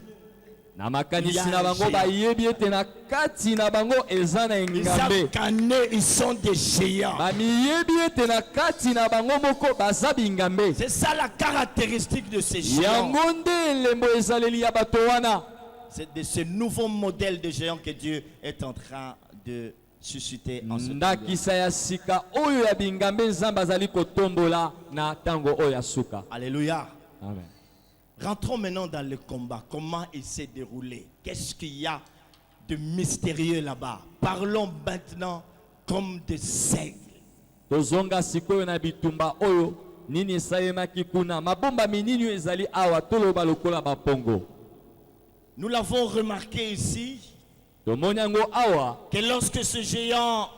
Na makanisi Il y a na un bango géant. bayebi ete na kati na bango eza na ils savent ngambe. qu'en eux, ils sont des géants. Bamiyebi ete na kati na bango moko baza bingambe. C'est ça la caractéristique de ces géants. Yango nde elembo ezaleli ya bato wana. C'est de ce nouveau modèle de géant que Dieu est en train de susciter en ce temps. Ndakisa ya sika oyo ya bingambe Nzambe azali kotombola na tango oyo ya suka. Alléluia. Amen. Rentrons maintenant dans le combat. Comment il s'est déroulé? Qu'est-ce qu'il y a de mystérieux là-bas? Parlons maintenant comme des aigles. Tozonga sikoyo na bitumba oyo nini esalemaki kuna mabomba minini oyo ezali awa toloba lokola bapongo. Nous l'avons remarqué ici, Tomoni yango awa que lorsque ce géant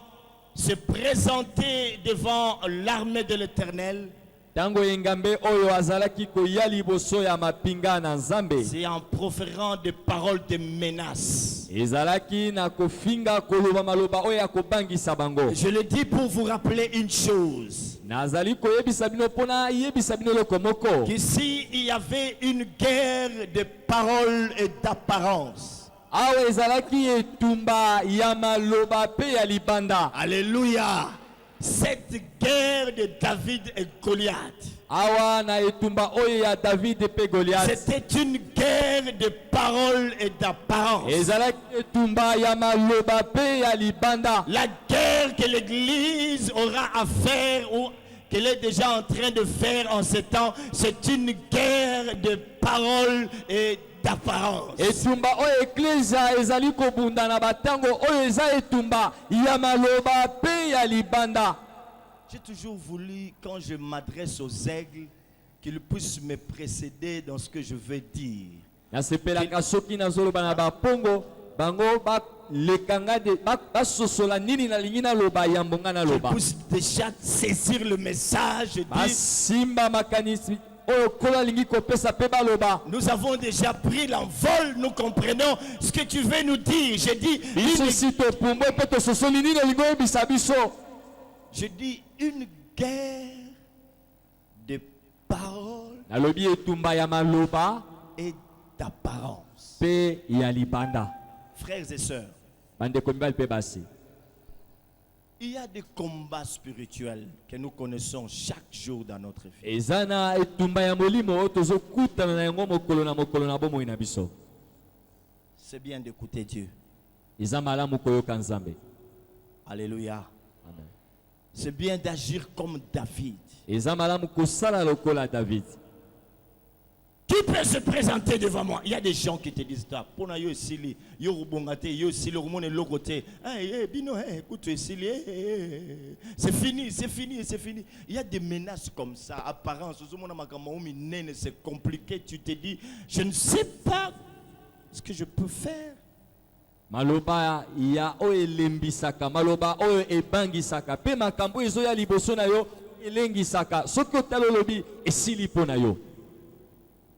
se présentait devant l'armée de l'Éternel, tango engambe oyo azalaki koya liboso ya mapinga na Nzambe c'est en proférant des paroles de menace. ezalaki na kofinga koloba maloba oyo ya kobangisa bango. Je le dis pour vous rappeler une chose. Nazali koyebisa bino mpona yebisa bino eloko moko. Qu'ici, il y avait une guerre de paroles et d'apparence. Awa ezalaki etumba ya maloba pe ya libanda. Alléluia. Cette guerre de David et Goliath, Awa na etumba oyo ya David pe Goliath. c'était une guerre de paroles et d'apparence. Ezalaki etumba ya maloba pe ya libanda. La guerre que l'Église aura à faire ou qu'elle est déjà en train de faire en ce temps, c'est une guerre de paroles et d'apparence. Etumba oyo eklesia ezali kobunda na batango oyo eza etumba ya maloba pe ya libanda. J'ai toujours voulu, quand je m'adresse aux aigles, qu'ils puissent me précéder dans ce que je veux dire. Nasepelaka soki nazoloba na bapongo bango balekanga de basosola nini nalingi naloba yambo nga Qu'ils naloba. puissent déjà saisir le message et dire, Basimba makanisi oyo kolo alingi kopesa pe baloba. nous avons déjà pris l'envol, nous comprenons ce que tu veux nous dire. Je dis Biso si topumbwe pe tososoli nini olingi oyebisa biso. une guerre de paroles Nalobi etumba ya maloba et d'apparence. pe ya libanda. Frères et sœurs, Bandeko mibali pe basi. il y a des combats spirituels que nous connaissons chaque jour dans notre vie. Eza na etumba ya molimo oyo tozokutana na yango mokolo na bomoi na biso. C'est bien d'écouter Dieu. Eza malamu koyoka Nzambe. Alléluia. Amen. C'est bien d'agir comme David. Eza malamu kosala lokola David. Qui peut se présenter devant moi? Il y a des gens qui te disent, Pona yo sili, yo rubongate, yo sili, rumone lokote. Bino, écoute, sili, c'est fini, c'est fini, c'est fini. Il y a des menaces comme ça, apparence. C'est compliqué. Tu te dis, je ne sais pas ce que je peux faire. Maloba ya oyo elembisaka, maloba oyo ebangisaka, pe makambo ezoya liboso na yo elengisaka. Soki otala olobi esili mpo na yo.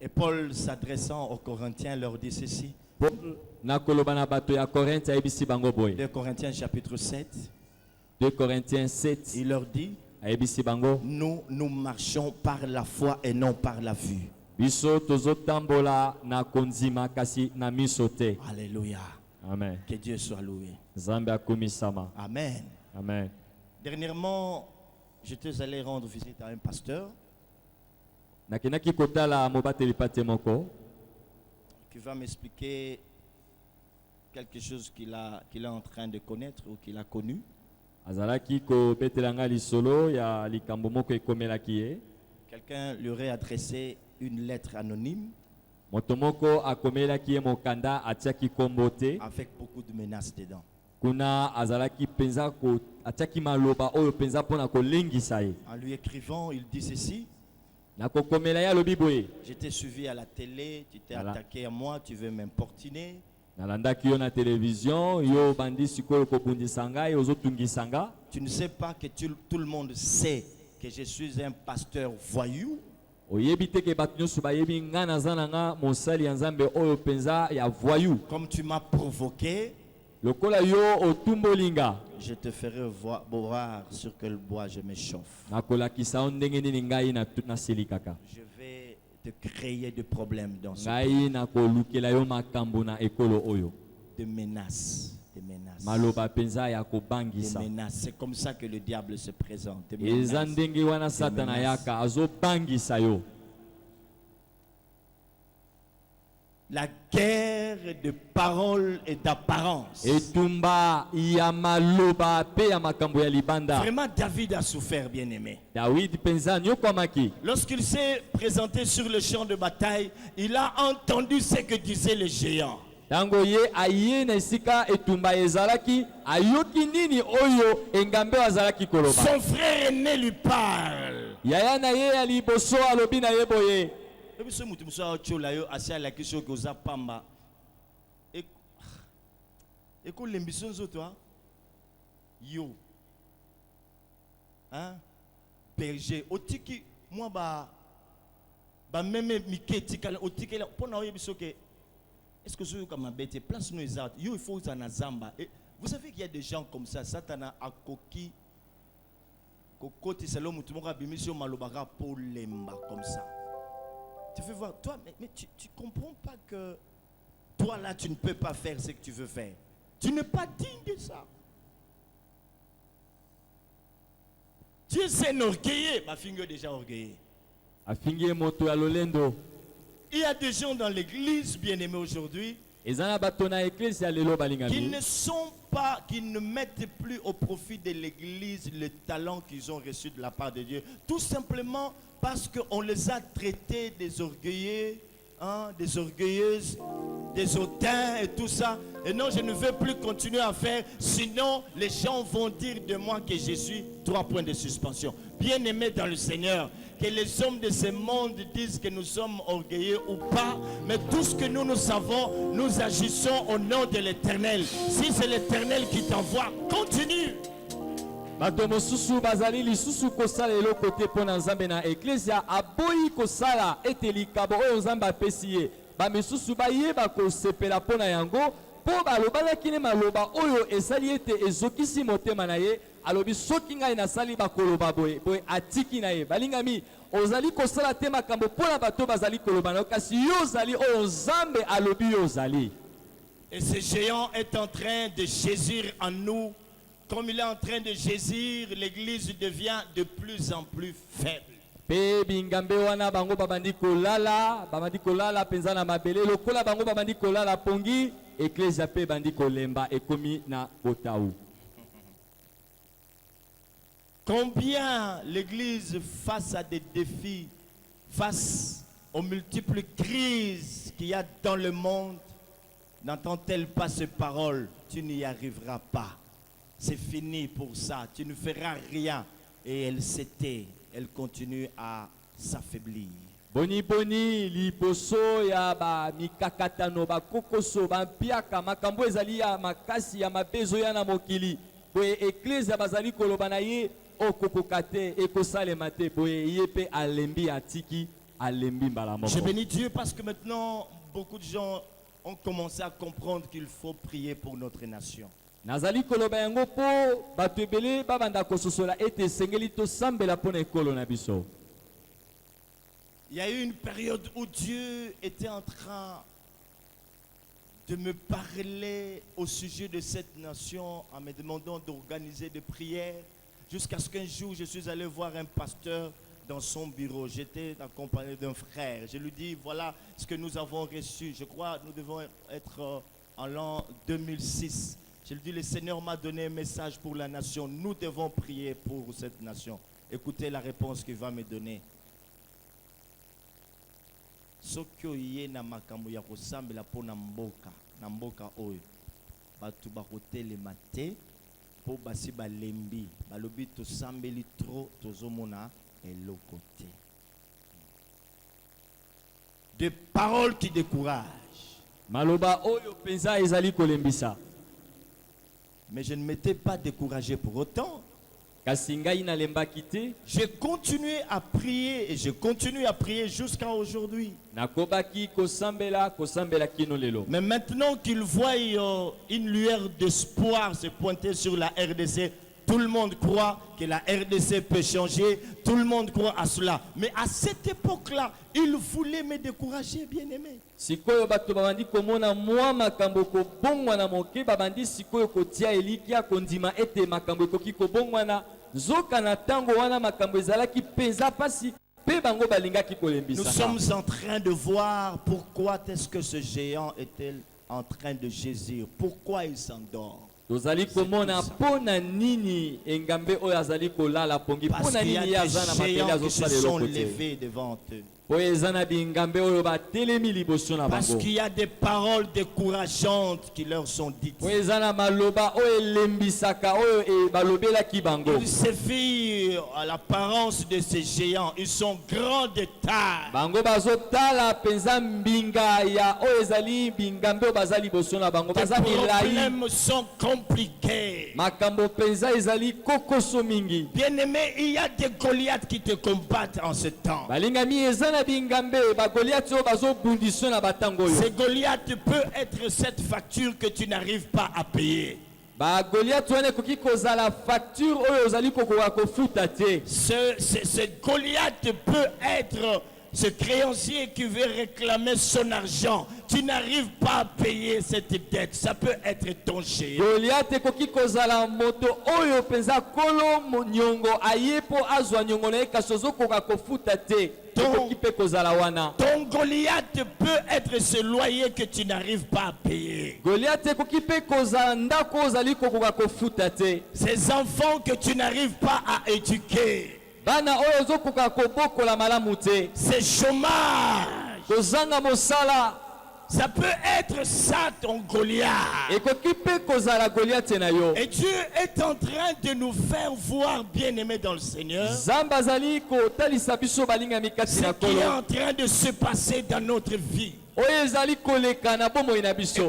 Et Paul, s'adressant aux Corinthiens, leur dit ceci. Na koloba na bato ya Korinthe ayebisi bango boye. 2 Corinthiens chapitre 7. 2 Corinthiens 7 Il leur dit, ayebisi bango. nous marchons par la foi et non par la vue. Biso tozotambola na konzima kasi na miso te. Alléluia. Amen. Que Dieu soit loué. Nzambe akumisama. Amen. Amen. Dernièrement, j'étais allé rendre visite à un pasteur Nakenaki kotala mobateli pate moko qui va m'expliquer quelque chose qu'il est en train de connaître ou qu'il a connu. azalaki kobetelanga lisolo ya likambo moko ekomelaki ye. Quelqu'un lui aurait adressé une lettre anonyme Motomoko akomelaki ye mokanda atiaki kombo te. avec beaucoup de menaces dedans. Kuna azalaki penza ko atiaki maloba oyo penza pona kolengisa ye. En lui écrivant, il dit ceci: Na kokomela ye alobi boye. je t'ai suivi à la télé, tu t'es Voilà. attaqué à moi, tu veux m'importuner. Nalandaki yo na télévision, yo bandi sikoyo kobundisa ngai ozotungisa nga. Tu ne sais pas que tout le monde sait que je suis un pasteur voyou. Oyebi te ke bato nyonso bayebi nga naza na nga mosali ya nzambe oyo penza ya voyou. Comme tu m'as provoqué, Lokola yo otumbolinga. je te ferai voir sur quel bois je m'échauffe. Nakolakisa yo ndenge nini ngai naseli kaka. Je vais te créer des problèmes dans ce Ngai nakolukela yo makambo na ekolo oyo. de menaces. Des menaces. Maloba penza ya Des kobangisa. menaces. C'est comme ça que le diable se présente. Des Eza menaces. ndenge wana satana menaces. yaka azobangisa yo. La guerre de paroles et d'apparence. Etumba ya maloba pe ya makambo ya libanda. Vraiment, David a souffert, bien-aimé. David penza nyokwamaki. Lorsqu'il s'est présenté sur le champ de bataille, il a entendu ce que disait le géant. Tango ye aye na esika etumba ezalaki ayoki nini oyo engambe azalaki koloba. Son frère aîné lui parle. Yaya na ye ya liboso alobi na ye boye. Et ce mutu musa ochola yo asia la kisho koza pamba. Eko lembiso nzoto ha. Yo. Hein? Berger otiki moi ba meme miketi kala otiki la pona oyebiso ke. Est-ce que ce comme un bête place nous les autres? Il faut ça na zamba. Et vous savez qu'il y a des gens comme ça, Satana a coquille. Kokoti c'est l'homme tout le monde a bimisio malobara pour lemba comme ça. Tu fais voir, toi, mais tu comprends pas que toi là, tu ne peux pas faire ce que tu veux faire. Tu n'es pas digne de ça. Tu es un orgueilleux. Ma fille est déjà orgueilleux. Afingie moto ya lolendo. Il y a des gens dans l'église, bien-aimés aujourd'hui, Ezana bato na eklesi ya lelo qui balingami. ne sont pas, qui ne mettent plus au profit de l'église le talent qu'ils ont reçu de la part de Dieu. Tout simplement parce qu'on les a traités des orgueilleux, hein, des orgueilleuses, des hautains et tout ça. Et non, je ne veux plus continuer à faire, sinon les gens vont dire de moi que je suis 3 points de suspension. Bien-aimés dans le Seigneur, que les hommes de ce monde disent que nous sommes orgueilleux ou pas, mais tout ce que nous savons, nous agissons au nom de l'Éternel. Si c'est l'Éternel qui t'envoie, continue. Bato mosusu bazali lisusu kosala eloko te mpo na nzambe na eklesia aboyi kosala ete likabo oyo nzambe apesi ye bamisusu bayeba kosepela mpo na yango mpo balobalaki ne maloba oyo esali ete ezokisi motema na ye alobi soki ngai nasali bakoloba boye atiki na ye balingami ozali kosala te makambo mpo na bato bazali koloba na yo kasi yo ozali oyo nzambe alobi yo ozali. Et ce géant est en train de jaisir en nous. Comme il est en train de jaisir, l'église devient de plus en plus faible. Pe bingambe wana bango babandi kolala penza na mabele lokola bango babandi kolala pongi eklesia pe bandi kolemba ekomi na botaou. Combien l'église face à des défis, face aux multiples crises qu'il y a dans le monde, n'entend-elle pas ces paroles? Tu n'y arriveras pas. C'est fini pour ça. Tu ne feras rien. Et elle s'était. Elle continue à s'affaiblir. Boni boni liboso ya ba mikakatano ba kokoso ba mpiaka makambo ezali ya makasi ya mabezo ya na mokili. Boye eklesia bazali koloba na ye okokoka te ekosalema te boye ye pe alembi atiki alembi mbala moko. Je bénis Dieu parce que maintenant beaucoup de gens ont commencé à comprendre qu'il faut prier pour notre nation. Nazali koloba yango po bato ebele babanda kososola ete sengeli to sambela pona ekolo na biso. Il y a eu une période où Dieu était en train de me parler au sujet de cette nation en me demandant d'organiser des prières jusqu'à ce qu'un jour je suis allé voir un pasteur dans son bureau. J'étais accompagné d'un frère. Je lui dis voilà ce que nous avons reçu. Je crois que nous devons être en l'an 2006. Je lui dis le Seigneur m'a donné un message pour la nation. Nous devons prier pour cette nation. Écoutez la réponse qu'il va me donner. soki oye na makambo ya kosambela mpo na mboka oyo bato bakotelema te mpo basi balembi balobi tosambeli trop tozomona eloko te. Des paroles qui découragent. Maloba oyo penza ezali kolembisa. Mais je ne m'étais pas découragé pour autant. Kasi ngai nalembaki te. J'ai continué à prier et je continue à prier jusqu'à aujourd'hui. Nakobaki kosambela kino lelo. Mais maintenant qu'ils voient une lueur d'espoir se pointer sur la RDC, tout le monde croit que la RDC peut changer, tout le monde croit à cela. Mais à cette époque-là, ils voulaient me décourager, bien-aimé. Sikoyo bato babandi komona mwa makambo ko bongwana moke babandi sikoyo kotia elikia kondima ete makambo koki ko bongwana zoka na tango wana makambo ezalaki penza pasi pe bango balingaki kolembisa. Nous sommes en train de voir pourquoi est-ce que ce géant est-il en train de gémir, pourquoi il s'endort. Tozali komona pona nini engambe oyo azali kolala pongi pona nini yazana matele azosala eloko te. Parce qu'il y a des géants qui se sont levés devant eux. Parce qu'il y a des paroles décourageantes qui leur sont dites. Ils se fient à l'apparence de ces géants. Ils sont grands de taille. Les problèmes sont compliqués. Bien-aimé, il y a des Goliaths qui te combattent en ce temps. Ce Goliath peut être cette facture que tu n'arrives pas à payer. Ce Goliath peut être ce créancier qui veut réclamer son argent. Tu n'arrives pas à payer cette dette. Ça peut être ton géant. Ton Goliath peut être ce loyer que tu n'arrives pas à payer. Ces enfants que tu n'arrives pas à éduquer. C'est chômage. Ça peut être ça ton Goliath. Et Dieu est en train de nous faire voir, bien-aimés dans le Seigneur, ce qui est en train de se passer dans notre vie. Et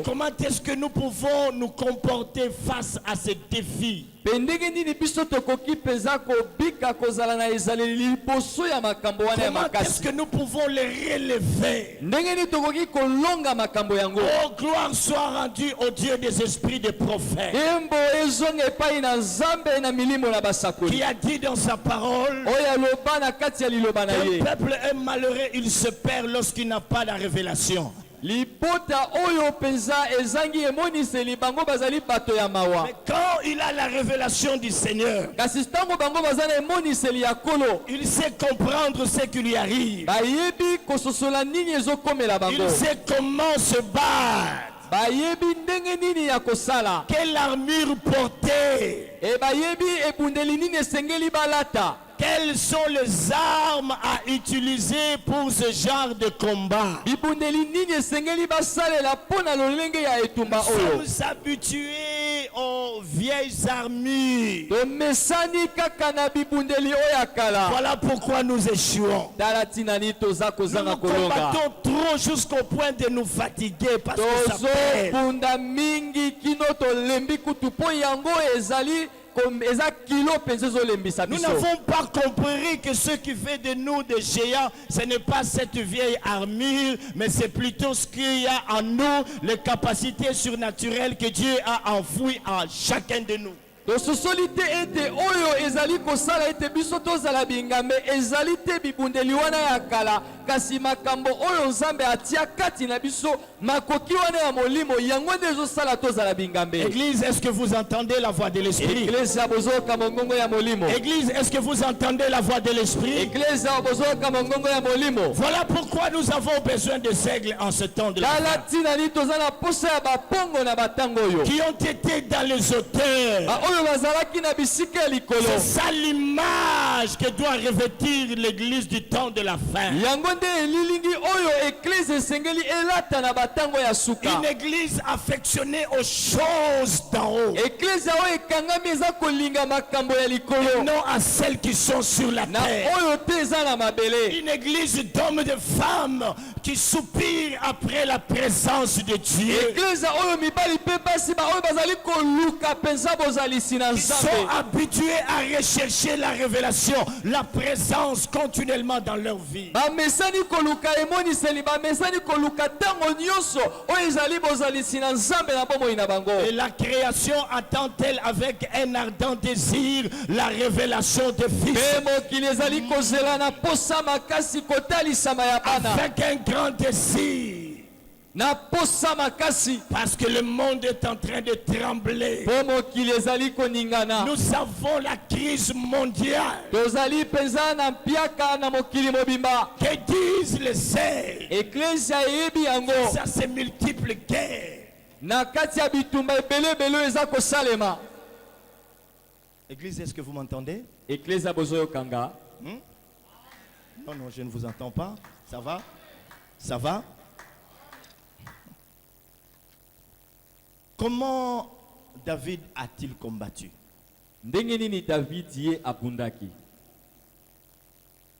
comment est-ce que nous pouvons nous comporter face à ces défis? Comment est-ce que nous pouvons les relever? Oh, gloire soit rendue au Dieu des esprits des prophètes, qui a dit dans sa parole qu'un peuple est malheureux, il se perd lorsqu'il n'a pas la révélation. Mais quand il a la révélation du Seigneur, il sait comprendre ce qui lui arrive. Il sait comment se battre. Quelle armure porter. Quelles sont les armes à utiliser pour ce genre de combat? Nous sommes habitués aux vieilles armures. Voilà pourquoi nous échouons. Nous combattons trop jusqu'au point de nous fatiguer parce que ça pèse. Nous n'avons pas compris que ce qui fait de nous des géants, ce n'est pas cette vieille armure, mais c'est plutôt ce qu'il y a en nous, les capacités surnaturelles que Dieu a enfouies en chacun de nous. kasi makambo oyo Nzambe atia kati na biso makoki wana ya molimo yango ndezo sala tozala bingambe. Église, est-ce que vous entendez la voix de l'esprit? Église ya bozoka mongongo ya molimo. Église, est-ce que vous entendez la voix de l'esprit? Église ya bozoka mongongo ya molimo. Voilà pourquoi nous avons besoin de seigles en ce temps de la fin. Qui ont été dans les auteurs. C'est ça l'image que doit revêtir l'église du temps de la fin. nde lilingi oyo église esengeli elata na batango ya suka. Une église affectionnée aux choses d'en haut. Église oyo ekangami eza kolinga makambo ya likolo. Non à celles qui sont sur la Na terre. oyo te eza na mabele. Une église d'hommes et de femmes qui soupirent après la présence de Dieu. Église oyo mibali pe basi ba oyo bazali koluka penza bozalisi na Ils sont Nzambe. habitués à rechercher la révélation, la présence continuellement dans leur vie. Bamesani koluka emoniseli bamesani koluka tango nyonso oyo ezali bozalisi na Nzambe na bomoi na bango. Et la création attend-elle avec un ardent désir la révélation de Fils, Pe mokili ezali kozela na posa makasi kotalisama ya bana. avec un grand désir, Na posa makasi parce que le monde est en train de trembler. po mokili ezali koningana. Nous avons la crise mondiale. Tozali penza na mpiaka na mokili mobimba. Que disent les saints? Eklesia eyebi yango. Ça, c'est multiples guerres. Na kati ya bitumba ebele eza kosalema. Église, est-ce que vous m'entendez? Eklesia bozoyo kanga. Non, non, je ne vous entends pas. Ça va? Ça va? Comment David a-t-il combattu? Ndenge nini David ye abundaki?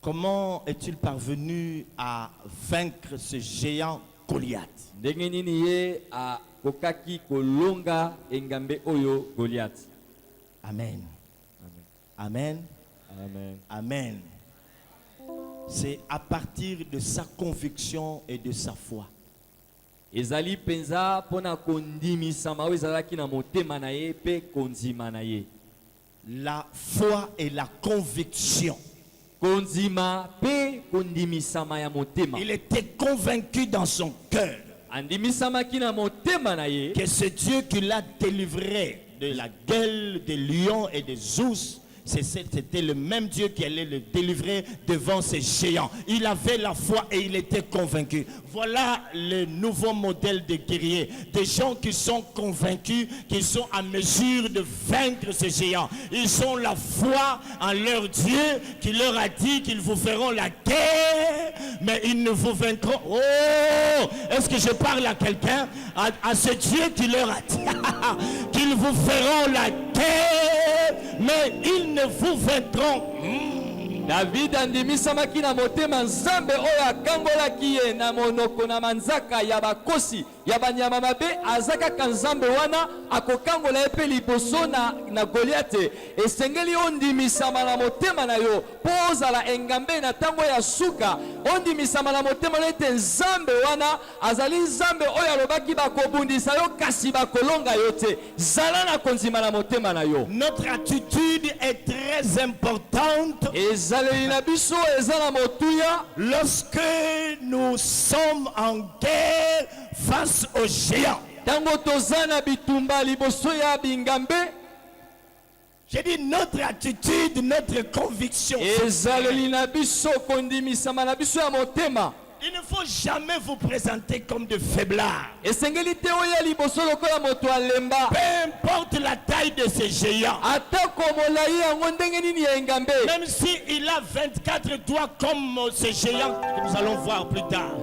Comment est-il parvenu à vaincre ce géant Goliath? Ndenge nini ye akokaki kolonga engambe oyo Goliath? Amen. Amen. Amen. Amen. C'est à partir de sa conviction et de sa foi. Ezali penza pona kondimisama oyo ezalaki na motema na ye pe konzima na ye. La foi et la conviction. Konzima pe kondimisama ya motema. Il était convaincu dans son cœur Andimisamaki na motema na ye que c'est Dieu qui l'a délivré de la gueule des lions et des ours. C'était le même Dieu qui allait le délivrer devant ces géants. Il avait la foi et il était convaincu. Voilà le nouveau modèle de guerriers. Des gens qui sont convaincus, qui sont à mesure de vaincre ces géants. Ils ont la foi en leur Dieu qui leur a dit qu'ils vous feront la guerre, mais ils ne vous vaincront. Oh, est-ce que je parle à quelqu'un? À ce Dieu qui leur a dit qu'ils vous feront la guerre, mais ils ne vous vaincront. David andimisamaki na motema Nzambe oyo akangolaki ye na monoko na manzaka ya bakosi ya banyama mabe azaka Nzambe wana akokangola ye pe liboso na Goliath. Esengeli ondimisama na motema na yo po ozala engambe na tango ya suka. Ondimisama na motema lete Nzambe wana azali Nzambe oyo alobaki bakobundisa yo kasi bakolonga yo te. Zala na konzima na motema na yo. Notre attitude est très importante lorsque nous sommes en guerre face aux géants. J'ai dit notre attitude, notre conviction. Il ne faut jamais vous présenter comme de faiblards. Peu importe la taille de ces géants. Même s'il a 24 doigts comme ces géants que nous allons voir plus tard.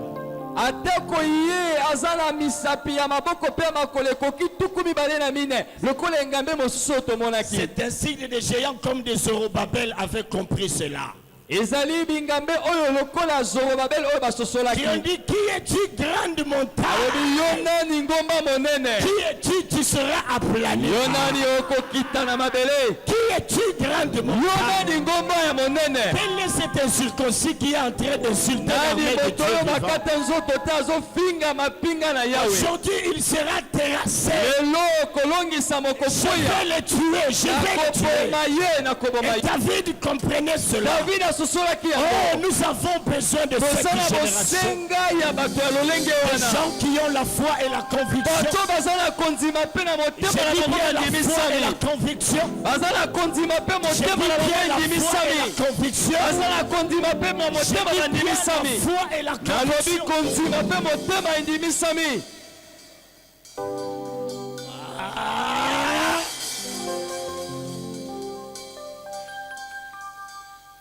C'est un signe des géants comme des Zorobabel avaient compris cela. Ezali bingambe oyo lokola Zorobabel oyo basosolaki. Qui ont dit, qui es-tu grande montagne? Yonani ngomba monene. Qui es-tu? Tu seras aplani. Yonani okokita na mabele. Qui es-tu grande montagne? Yonani ngomba ya monene. Quel est cet incirconcis qui est en train d'insulter l'armée de Dieu vivant? Aujourd'hui il sera terrassé. Je vais le tuer. Je vais le tuer. Et David comprenait cela. Oh, nous avons besoin de cette génération. Des gens qui ont la foi et la conviction. J'ai dit bien la foi et la conviction. J'ai dit bien la foi et la conviction. J'ai dit bien la foi et la conviction.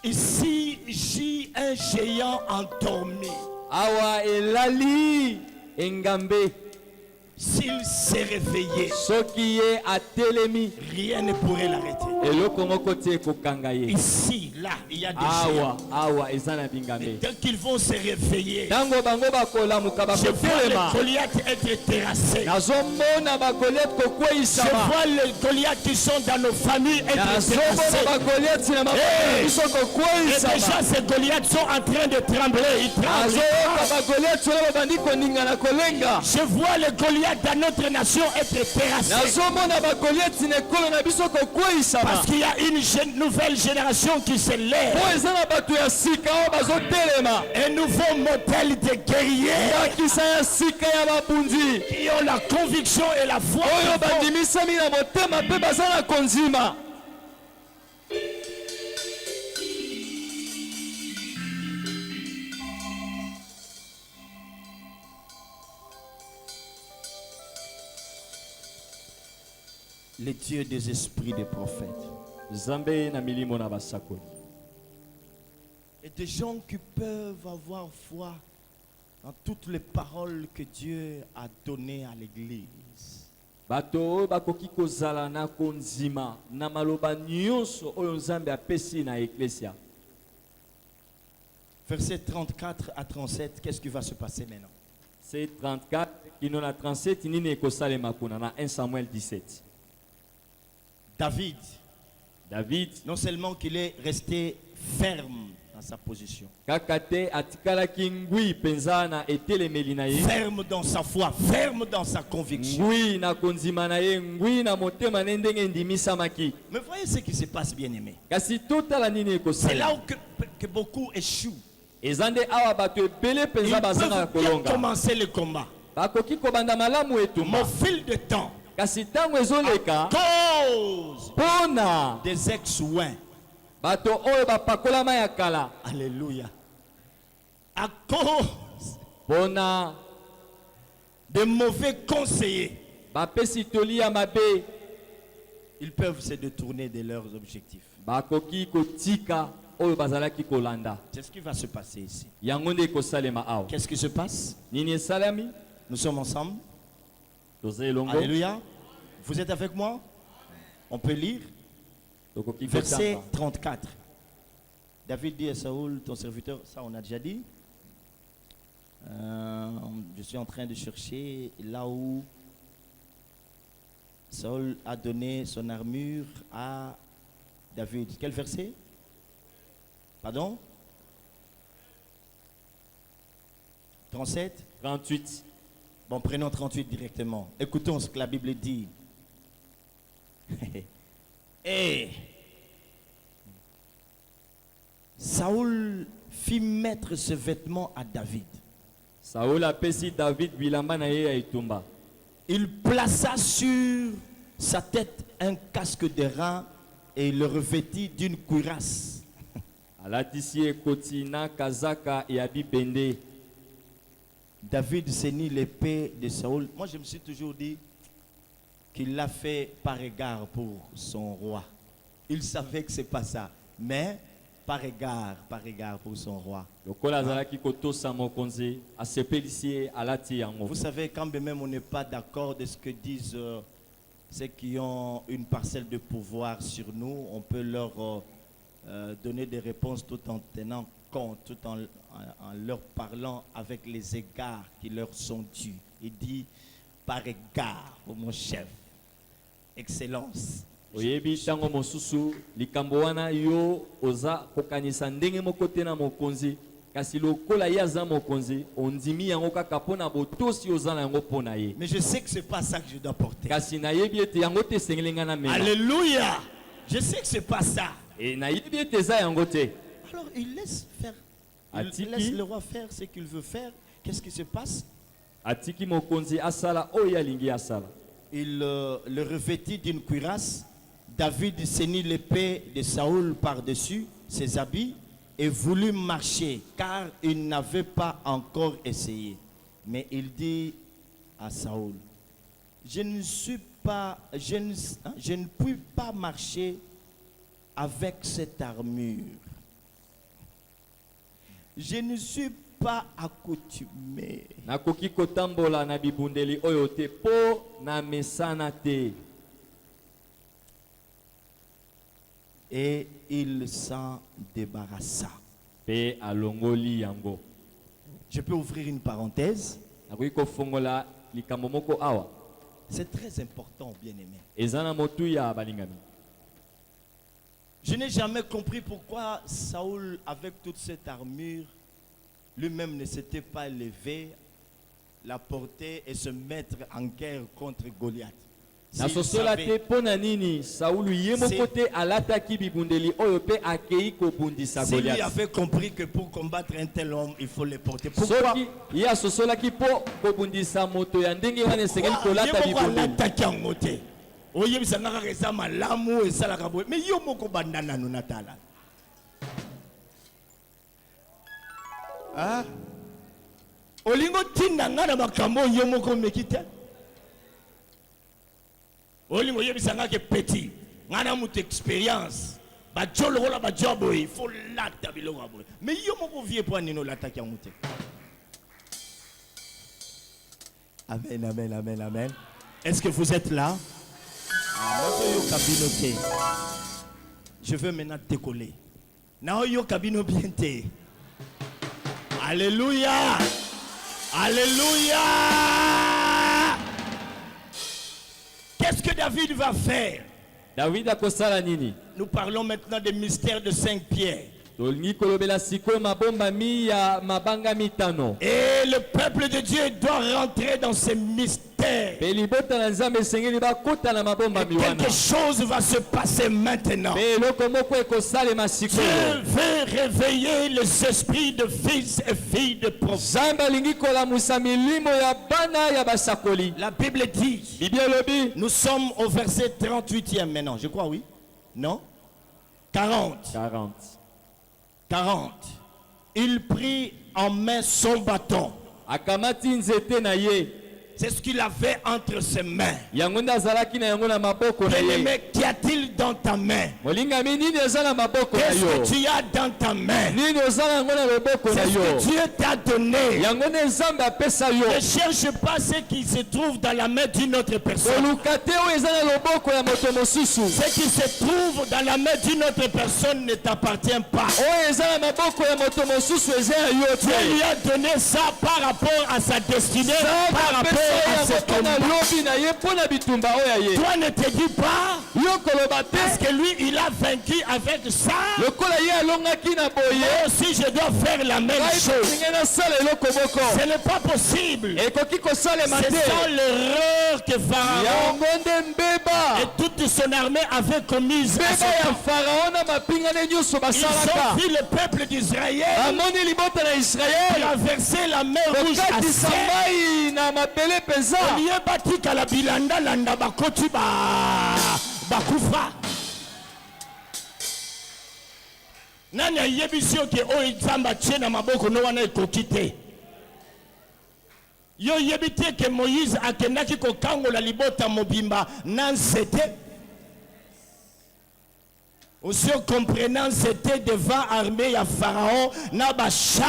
Ici, gît un géant endormi, awa elali engambe s'il s'est réveillé, soki ye atelemi rien ne pourrait l'arrêter. eloko moko te ekokanga ye. Ici, là, il y a des géants. awa eza na bingambe. Dès qu'ils vont se réveiller, Ntango bango bakolamuka je vois bakotelema, les Goliaths être terrassés. nazomona bagoliath Je kokweyisama, vois les Goliaths qui sont dans nos familles être nazomona terrassés. bagoliath na maboko na Hey! biso Et kokweyisama. déjà, ces Goliaths sont en train de trembler. Ils tremblent. Nazoyoka bagoliath wana babandi koningana kolenga. Je vois les Goliaths dans notre nation être terrassés. Nazomona bagoliath na ekolo na biso kokweyisama. Parce qu'il y a une nouvelle génération qui se lève. Po eza na bato ya sika oyo bazotelema, Un nouveau modèle de guerriers ndakisa ya sika ya babundi qui ont la conviction et la foi. oyo qu'ils vont bandimisami na motema mpe baza na konzima. Le Dieu des esprits des prophètes. Nzambe na milimo na basakoli. Et des gens qui peuvent avoir foi dans toutes les paroles que Dieu a données à l'Église. Bato oyo bakoki kozala na konzima na maloba nyonso oyo Nzambe apesi na eklesia. Versets 34 à 37, qu'est-ce qui va se passer maintenant? C'est 34 kino na 37 nini ekosalema kuna na 1 Samuel 17. David, David non seulement qu'il est resté ferme dans sa position, kaka te atikalaki ngwi penza na etelemeli na ye, ferme dans sa foi, ferme dans sa conviction. ngwi na konzima na ye, ngwi na motema ne ndenge ndimisamaki. Mais voyez ce qui se passe, bien-aimé. Kasi totala nini C'est là ekosalema. où que beaucoup échouent. Eza nde awa bato ebele Ils penza bazanga peuvent bien kolonga. commencer le combat. Bakoki kobanda malamu Mais etumba. au fil de temps, Kasi ntango ezoleka cause mpona des ex-ouins, bato oyo bapakolama ya kala, alléluia, à cause mpona de mauvais conseillers, bapesi toli ya mabe, ils peuvent se détourner de leurs objectifs. bakoki kotika oyo bazalaki kolanda. C'est ce qui va se passer ici. Yango nde ekosalema awa. Qu'est-ce qui se passe? Nini esalami? Nous sommes ensemble. Toza elongo. Alléluia. Vous êtes avec moi? On peut lire. Tokoki Verset kotanga. 34. David dit à Saoul, ton serviteur, ça on a déjà dit. Je suis en train de chercher là où Saoul a donné son armure à David. Quel verset? Pardon? 37? 38. Bon, prenons 38 directement. Écoutons ce que la Bible dit. Et Saoul fit mettre ce vêtement à David. Saoul apesi David bilamba na ye ya etumba. Il plaça sur sa tête un casque de rang et il le revêtit d'une cuirasse. Alatisi ekoti na kazaka ya bibende. David ceignit l'épée de Saoul. Moi, je me suis toujours dit qu'il l'a fait par égard pour son roi. Il savait que c'est pas ça, mais par égard pour son roi. Lokola azalaki kotosa mokonzi, asepelisi ye alati yango. Vous savez, quand bien même on n'est pas d'accord de ce que disent ceux qui ont une parcelle de pouvoir sur nous, on peut leur donner des réponses tout en tenant compte, tout en leur parlant avec les égards qui leur sont dus. Il dit, par égard pour mon chef, excellence. Oyebi tango mosusu likambo wana yo oza kokanisa ndenge moko te na mokonzi, kasi lokola ye aza mokonzi ondimi yango kaka mpona botosi oza na yango mpona ye. Mais je sais que ce n'est pas ça que je dois porter. Kasi nayebi ete yango te esengeli nga na mema. Alléluia. Je sais que ce n'est pas ça. E nayebi ete eza yango te. Alors il laisse faire. Il Atiki. laisse le roi faire ce qu'il veut faire. Qu'est-ce qui se passe? Atiki mokonzi asala oyo alingi asala. Il le revêtit d'une cuirasse. David ceignit l'épée de Saoul par-dessus ses habits et voulut marcher, car il n'avait pas encore essayé. Mais il dit à Saoul, je ne puis pas marcher avec cette armure. Je ne suis pas accoutumé. nakoki kotambola na bibundeli oyo te po na mesana te. Et il s'en débarrassa. Pe alongoli yango. Je peux ouvrir une parenthèse. Nakoki kofongola likambo moko awa. C'est très important, bien-aimé. Ezana motu ya balingami. Je n'ai jamais compris pourquoi Saoul, avec toute cette armure, lui-même ne s'était pas levé, la porter et se mettre en guerre contre Goliath. Na sosola te pona nini Saulu yemo kote alataki bibundeli oyo pe akei kobundisa S'il lui Goliath. avait compris que pour combattre un tel homme, il faut le porter. Pourquoi? Soki ya sosola ki po kobundisa moto ya ndenge wana esengeli kolata bibundeli. Oyebisa ngaka reza malamu esalaka boye mais yo moko bandana no natala. Ah, olingo tinda ngana makambo yo moko mekite. Olingo yebisa ngaka petit ngana mutu expérience ba jolo wala ba job il faut lata biloko boye mais yo moko vie po nino lataki ya mutu. Amen, amen, amen, amen. Est-ce que vous êtes là? Je veux maintenant décoller. Alléluia. Alléluia. Qu'est-ce que David va faire? David akosala nini? Nous parlons maintenant des mystères de Saint-Pierre. Tolingi kolobela sikoyo mabomba mi ya mabanga mitano. Et le peuple de Dieu doit rentrer dans ces mystères. Quelque chose va se passer maintenant. Dieu veut réveiller les esprits de fils et filles de prophètes. La Bible dit, nous sommes au verset 38e maintenant, je crois oui. Non? 40. 40. Il prit en main son bâton. C'est ce qu'il avait entre ses mains. Bien-aimé, qu'y a-t-il dans ta main? Qu'est-ce que tu as dans ta main? C'est ce que Dieu t'a donné. Ne cherche pas ce qui se trouve dans la main d'une autre personne. Ce qui se trouve dans la main d'une autre personne ne t'appartient pas. Dieu lui a donné ça par rapport à sa destinée, par rapport à ce combat. Toi ne te dis pas parce que lui il a vaincu avec ça. Moi aussi je dois faire la même chose. Ce n'est pas possible. C'est ça l'erreur que Pharaon et toute son armée avait commise. Ils ont vu le peuple d'Israël traverser la mer rouge à sec. On y est bâti qu'à la bilanda landa bakoti bakufa. Nani ayebisi oke o izamba tshena maboko no wana ekokite. Yo yebite ke Moïse akendaki kokangola libota mobimba nansete. Aussi comprenant c'était devant armée à Pharaon Nabacha.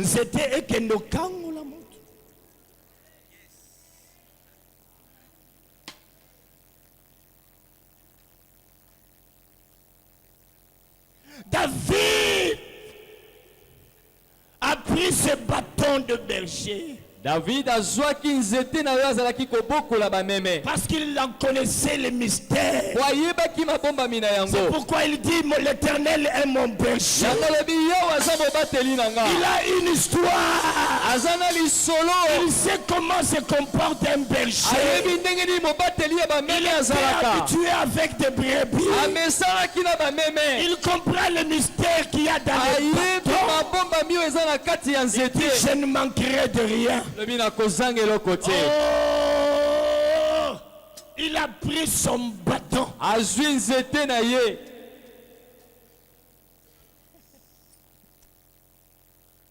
C'était ekendo kangola moto. David a pris ce bâton de berger. David a zwaki nzete na yazalaki kobokola ba meme. Parce qu'il en connaissait les mystères. C'est pourquoi il dit l'Éternel est mon berger. Il a une histoire. Il sait comment se comporte un berger. Il est habitué avec des brebis. Il comprend le mystère qu'il y a dans le bâton. Je ne manquerai de rien. Oh, il a pris son bâton.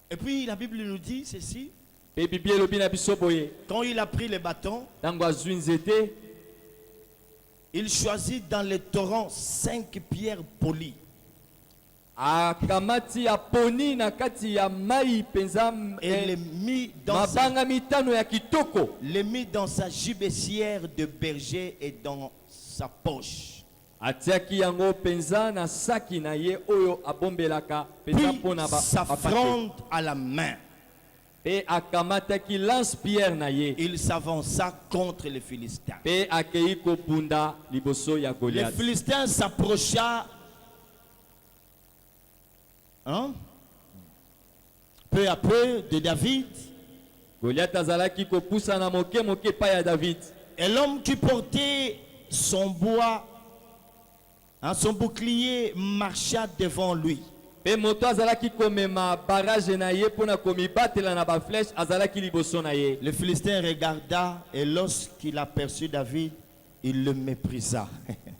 Et puis la Bible nous dit ceci. Quand il a pris le bâton, il choisit dans les torrents 5 pierres polies. akamati ya poni na kati ya mai penza et le mit dans mabanga mitano ya kitoko, le mit dans sa gibecière de berger et dans sa poche. atiaki yango penza na saki na ye oyo abombelaka penza Puis pona sa fronde à la main. pe akamataki lance-pierre na ye Il s'avança contre les Philistins. pe akei kobunda liboso ya Les Goliath. Philistins s'approcha peu à peu de David. Goliath azalaki kopusana moke moke pa ya David. Et l'homme qui portait son bois, son bouclier, marcha devant lui. Pe moto azalaki komema barrage na ye pona komibatela na ba flèche azalaki liboso na ye. Le Philistin regarda et lorsqu'il aperçut David, il le méprisa.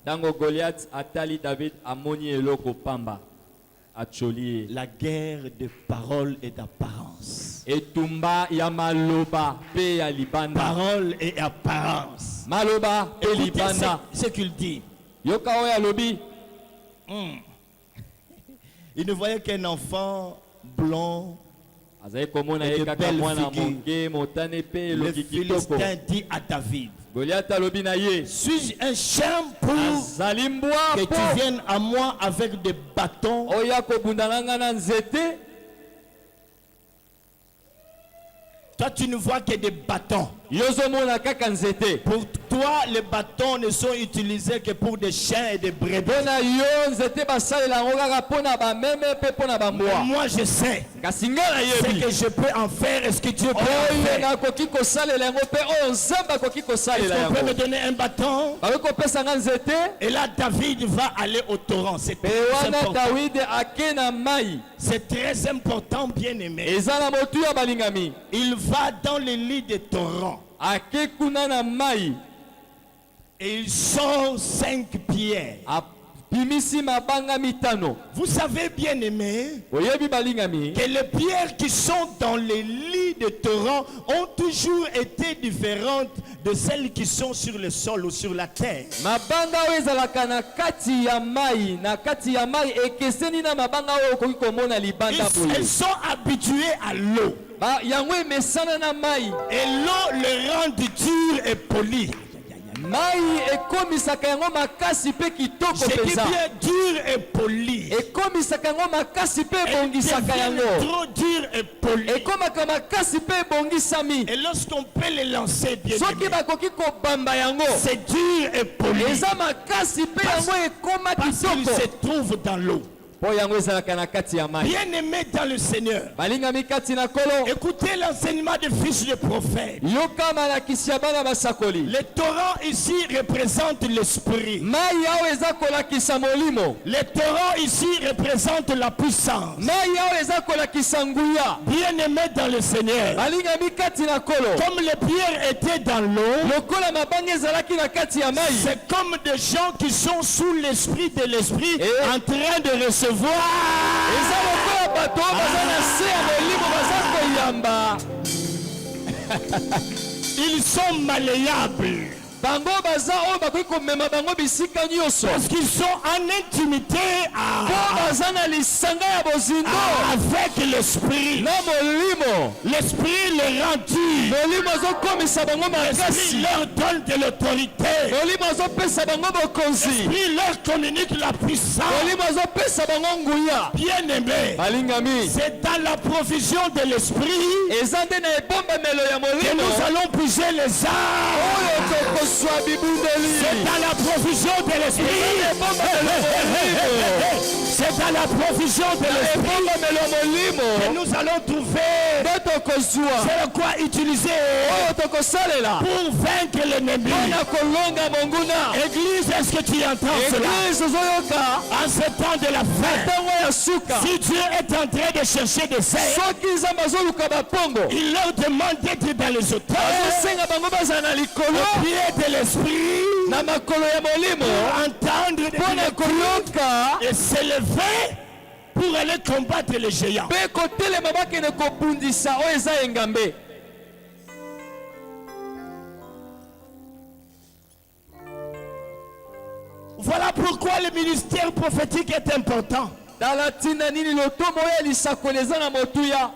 Tango Goliath atali David amoni eloko pamba acholi. La guerre de paroles et d'apparence. Etumba ya maloba pe ya libanda. Parole et apparence. Maloba pe Écoutez libanda. ce qu'il dit. Yoka oya lobi. Il ne voyait qu'un enfant blond. Azali komona Et ye de kaka belles mwana figures. moke motane pe Le eloki kitoko. Philistin dit à David, Goliath alobi na ye. suis-je un chien pour Azali mbwa que po. tu viennes à moi avec des bâtons? Oya kobunda nanga na nzete. Toi, tu ne vois que des bâtons. Yozomona kaka nzete. Pour toi, les bâtons ne sont utilisés que pour des chiens et des brebis. Pona yo nzete basalela ngo kaka pona ba meme pe pona ba Mais mbwa. moi, je sais Kasi nga na ce yebi. que je peux en faire. Est-ce que Dieu peut en Oyo faire? na koki kosalela yango pe oyo nzambe akoki Est-ce kosalela qu'on peut me yango. donner un bâton? Bakoki kopesa nga nzete. Et là, David va aller au torrent. C'est Pe très wana important. Dawidi ake na mai. C'est très important, bien aimé. Eza na motu ya balingami. Il va dans le lit des torrents Ake kuna na mai. et il sort 5 pierres. Apimisi mabanga mitano. Vous savez, bien aimé, Oyebi balingami. que les pierres qui sont dans les lits de torrents ont toujours été différentes de celles qui sont sur le sol ou sur la terre. Mabanga oyo ezalaka na kati ya mai, na kati ya mai ekeseni na mabanga oyo okoki komona libanda boye. Elles sont habituées à l'eau. Yango emesana na mai. Et l'eau le rend dur et poli. Mai ekomisaka yango makasi pe kitoko Je dis penza. bien dur et poli. Ekomisaka yango makasi pe Elles ebongisaka deviennent yango. trop dur et poli. Ekomaka makasi pe ebongisami. Et lorsqu'on peut les lancer, bien Soki aimé, bakoki kobamba yango, c'est dur et poli. eza makasi pe yango ekoma Parce qu'il kitoko. se trouve dans l'eau. Po yango ezalaka na kati ya mai. Bien aimé dans le Seigneur. Balingami kati na kolo. Écoutez l'enseignement des fils de prophètes. Yoka malakisi ya bana basakoli. Les torrents ici représentent l'esprit. Mai yao eza kolakisa molimo. Les torrents ici représentent la puissance. Mai yao eza kolakisa nguya. Bien aimé dans le Seigneur. Balingami kati na kolo. Comme les pierres étaient dans l'eau, Lokola mabanga ezalaki na kati ya mai. c'est comme des gens qui sont sous l'esprit de l'esprit Et- en train de recevoir. Eza lokola bato baza na se ya molimo baza koyamba. Ils sont malléables. Bango baza oyo bakoki komema bango bisika nyonso. Parce qu'ils sont en intimité Po baza na lisanga ya bozindo. avec l'esprit. Na molimo. L'esprit les rend durs. Molimo azokomisa bango L'esprit makasi. leur donne de l'autorité. Molimo azopesa bango bokonzi. L'esprit leur communique la puissance. Molimo azopesa bango nguya. Bien aimé, Balingami. c'est dans la provision de l'esprit Eza nde na ebombamelo ya que molimo. nous allons puiser les âmes. Oyo tokoswa bibundeli. C'est dans la provision de l'esprit. C'est dans la provision de l'esprit Ebombamelo ya molimo. que nous allons trouver. Nde tokozwa. C'est quoi utiliser Oyo tokosalela. pour vaincre l'ennemi. Mpona kolonga monguna. Église, est-ce que tu entends cela? Eglise ozoyoka. En ce temps de la fin, Ntango ya suka. si Dieu est en train de chercher des saints, Soki nzambe azoluka bapongo. il leur demande d'être dans les hauteurs, azosenga bango bazala na likolo. au pied de l'esprit, Na makolo ya molimo. pour entendre Mpona des koyoka. et s'élever pour aller combattre les géants. Mpe kotelema bakende kobundisa oyo eza engambe. Voilà pourquoi le ministère prophétique est important. tala tina nini lotomo ya lisakoli eza na motuya.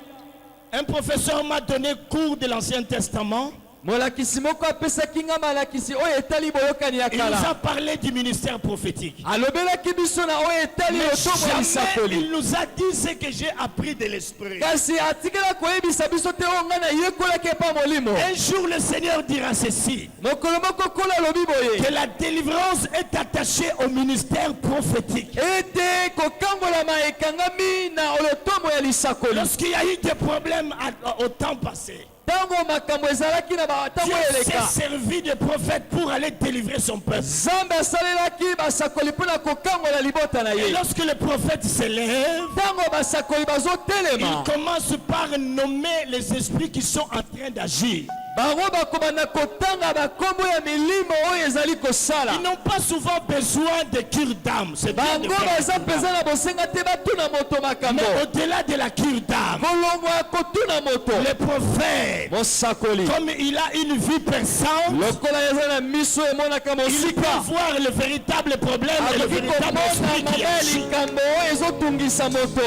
Un professeur m'a donné cours de l'Ancien Testament. molakisi moko apesaki nga malakisi oyo etali boyokani ya Il nous a kala parlé du ministère prophétique. alobelaki biso na oyo etali Mais lotomo ya jamais lisakoli il nous a dit ce que j'ai appris de l'esprit. kasi atikela koyebisa biso te oyo ngai nayekolaki epa molimo Un jour le Seigneur dira ceci, mokolo moko kola alobi boye que la délivrance est attachée au ministère prophétique. ete kokangolama ekangami na lotomo ya lisakoli Lorsqu'il y a eu des problèmes au temps passé, ntango makambo ezalaki na batango Dieu eleka s'est servi de prophètes pour aller délivrer son peuple. nzambe asalelaki basakoli mpona kokangola libota na Et ye lorsque le prophète s'élève, ntango basakoli il bazotelema commence par nommer les esprits qui sont en train d'agir. bango bakobanda kotanga bakombo ya milimo oyo ezali kosala Ils n'ont pas souvent besoin de cure d'âme. C'est bien de bango faire baza cure d'âme. mpenza na bosenga te batuna moto makambo Mais au-delà de la cure d'âme, kolongo ya kotuna moto le prophète, mosakoli comme il a une vue perçante, lokola eza na miso emonaka il peut mosika voir le véritable problème et le akoki véritable komona esprit qui mabe agit. likambo oyo ezotungisa moto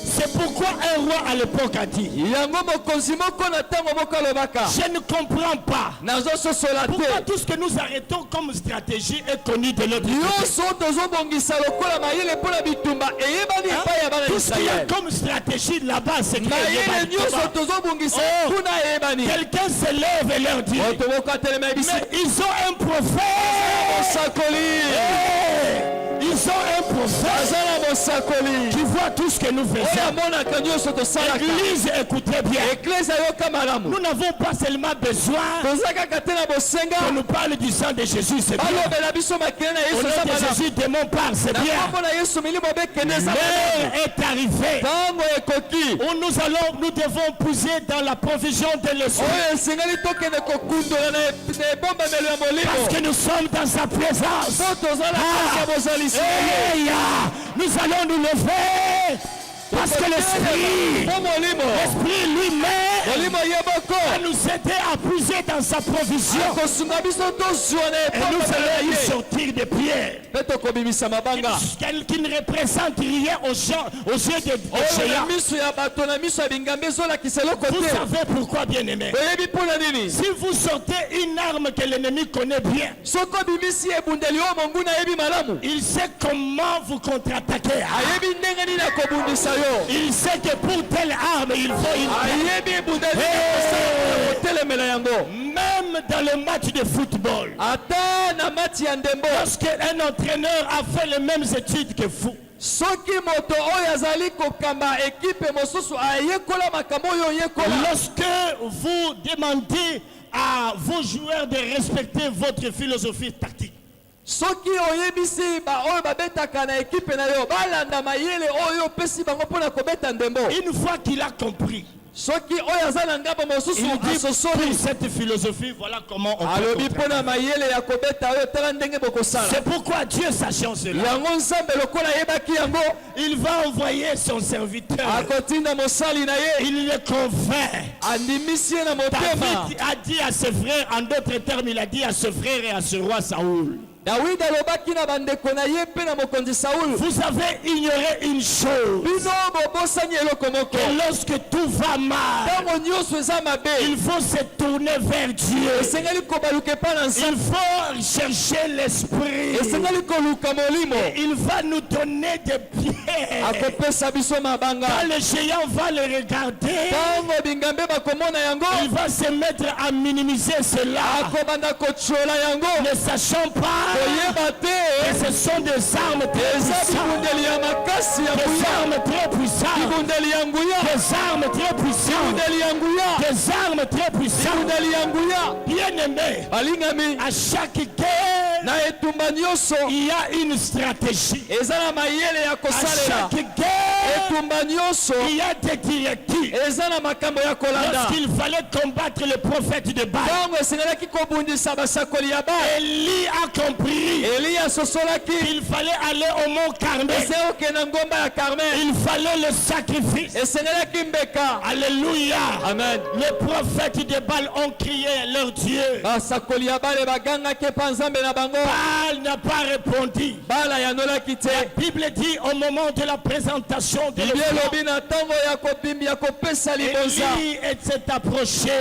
C'est pourquoi un roi à l'époque a dit, yango mokonzi moko na ntango moko alobaka je ne comprends pas nazososola pourquoi te tout ce que nous arrêtons comme stratégie est connu de l'autre côté. nyonso tozobongisa lokola mayele mpo na bitumba eyebani epai ya bana Tout ce qu'il y a israele comme stratégie là-bas, c'est qu'il y a mayele des nyonso bâtiments. tozobongisa Oh. kuna eyebani Quelqu'un se lève et leur dit, moto moko atelema yebisi mais ils ont un prophète. mosakoli Hey! Ils ont un prophète aza na mosakoli qui voit tout ce que nous oyo faisons. amonaka nyonso tosalaka Église, écoutez bien. eklesi ayoka malamu Nous n'avons pas seulement besoin toza kaka te na bosenga qu'on nous parle du sang de Jésus, c'est bien. balobela biso makele na Au yesu nom eza de malamu Jésus, démon part, c'est na bien. nkombo na yesu milimo bekende eza L'heure malamu est arrivée ntango ekoki où nous devons puiser dans la provision de l'esprit. oyo esengeli tokende kokundola na ebombamelo ya Parce molimo que nous sommes dans sa présence. po toza na kati ya bozalisi Hey, nous allons nous lever. Parce que l'esprit po molimo lui-même molimo yeboko va nous aider à puiser dans sa provision. akosunga biso tozwa na Et nous ebombamelo allons na y ye sortir des prières mpe tokobimisa mabanga qui ne représentent rien aux yeux des oyo na géants. miso ya bato na miso ya bingambe ezolakisa eloko Vous te savez pourquoi, bien-aimés? oyebi mpona nini Si vous sortez une arme que l'ennemi connaît bien, soki obimisi ebundeli oyo monguna ayebi malamu il sait comment vous contre-attaquer. ayebi ndenge nini akobundisa yo Il sait que pour telle arme, il faut une... ayebi ebundeli Hey! kotelemela yango Même dans le match de football, ata na mati ya ndembo lorsqu'un entraîneur a fait les mêmes études que vous, soki moto oyo azali kokamba ekipe mosusu ayekola makambo oyo oyekola lorsque vous demandez à vos joueurs de respecter votre philosophie tactique, soki oyebisi oyo babetaka na ekipe na yo balanda mayele oyo opesi bango mpona kobeta ndembo une fois qu'il a compris, soki oyo aza na ngambo mosusu il dit pour asosoli cette philosophie, voilà comment on peut alobi comprendre. mpona mayele ya kobeta oyo tala ndenge bokosala C'est pourquoi Dieu, sachant cela, yango nzambe lokola ayebaki yango il va envoyer son serviteur. akotinda mosali na ye Il le convainc. andimisi ye na motema David a dit à ses frères, en d'autres termes, il a dit à ses frères et à ce roi Saoul, dawidi alobaki na bandeko na ye mpe na mokonzi saulu vous avez ignoré une chose, bino bobosani eloko moko que lorsque tout va mal, ntango nyonso eza mabe il faut se tourner vers Dieu. esengeli kobaluka epa na Il nzambe faut chercher l'esprit. esengeli koluka molimo Il va nous donner des pierres. akopesa biso mabanga Quand le géant va le regarder, ntango bingambe bakomona yango il va se mettre à minimiser cela, akobanda kotiola yango ne sachant pas koyeba que te ce sont des armes très eza puissantes. bibundeli ya makasi ya Des nguya armes très puissantes. bibundeli ya nguya Des armes très puissantes. bibundeli ya nguya Des armes très puissantes. bibundeli ya nguya Bien-aimés, balingami à chaque guerre, na etumba nyonso il y a une stratégie. eza na mayele ya À kosalela chaque guerre, il y a des directives. Lorsqu'il fallait combattre le prophète de Baal, Élie a compris qu'il fallait aller au mont Carmel. Il fallait le sacrifice. Alléluia. Amen. Les prophètes de Baal ont crié leur Dieu. Baal n'a pas répondu. La Bible dit au moment de la présentation de l'offrande, Élie s'est approché.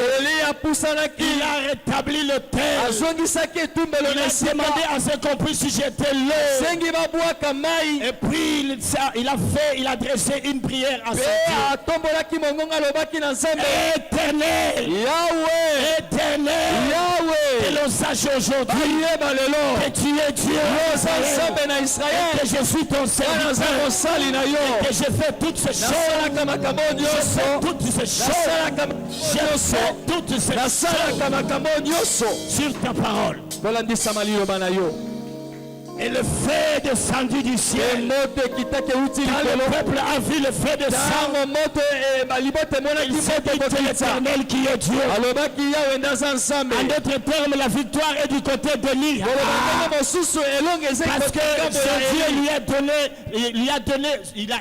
Il a rétabli le terre. Il a demandé à ce qu'on puisse jeter l'eau. Et puis il a dressé une prière à son Dieu. Éternel, éternel, que l'on sache aujourd'hui que tu es Dieu, que je suis ton serviteur, que je fais toutes ces choses, je fais toutes ces choses sur ta parole. Et le feu descendu du ciel. Quand le peuple a vu le feu descendre, il s'est dit l'Éternel qui est Dieu. En d'autres termes, la victoire est du côté d'Élie. Parce que ce Dieu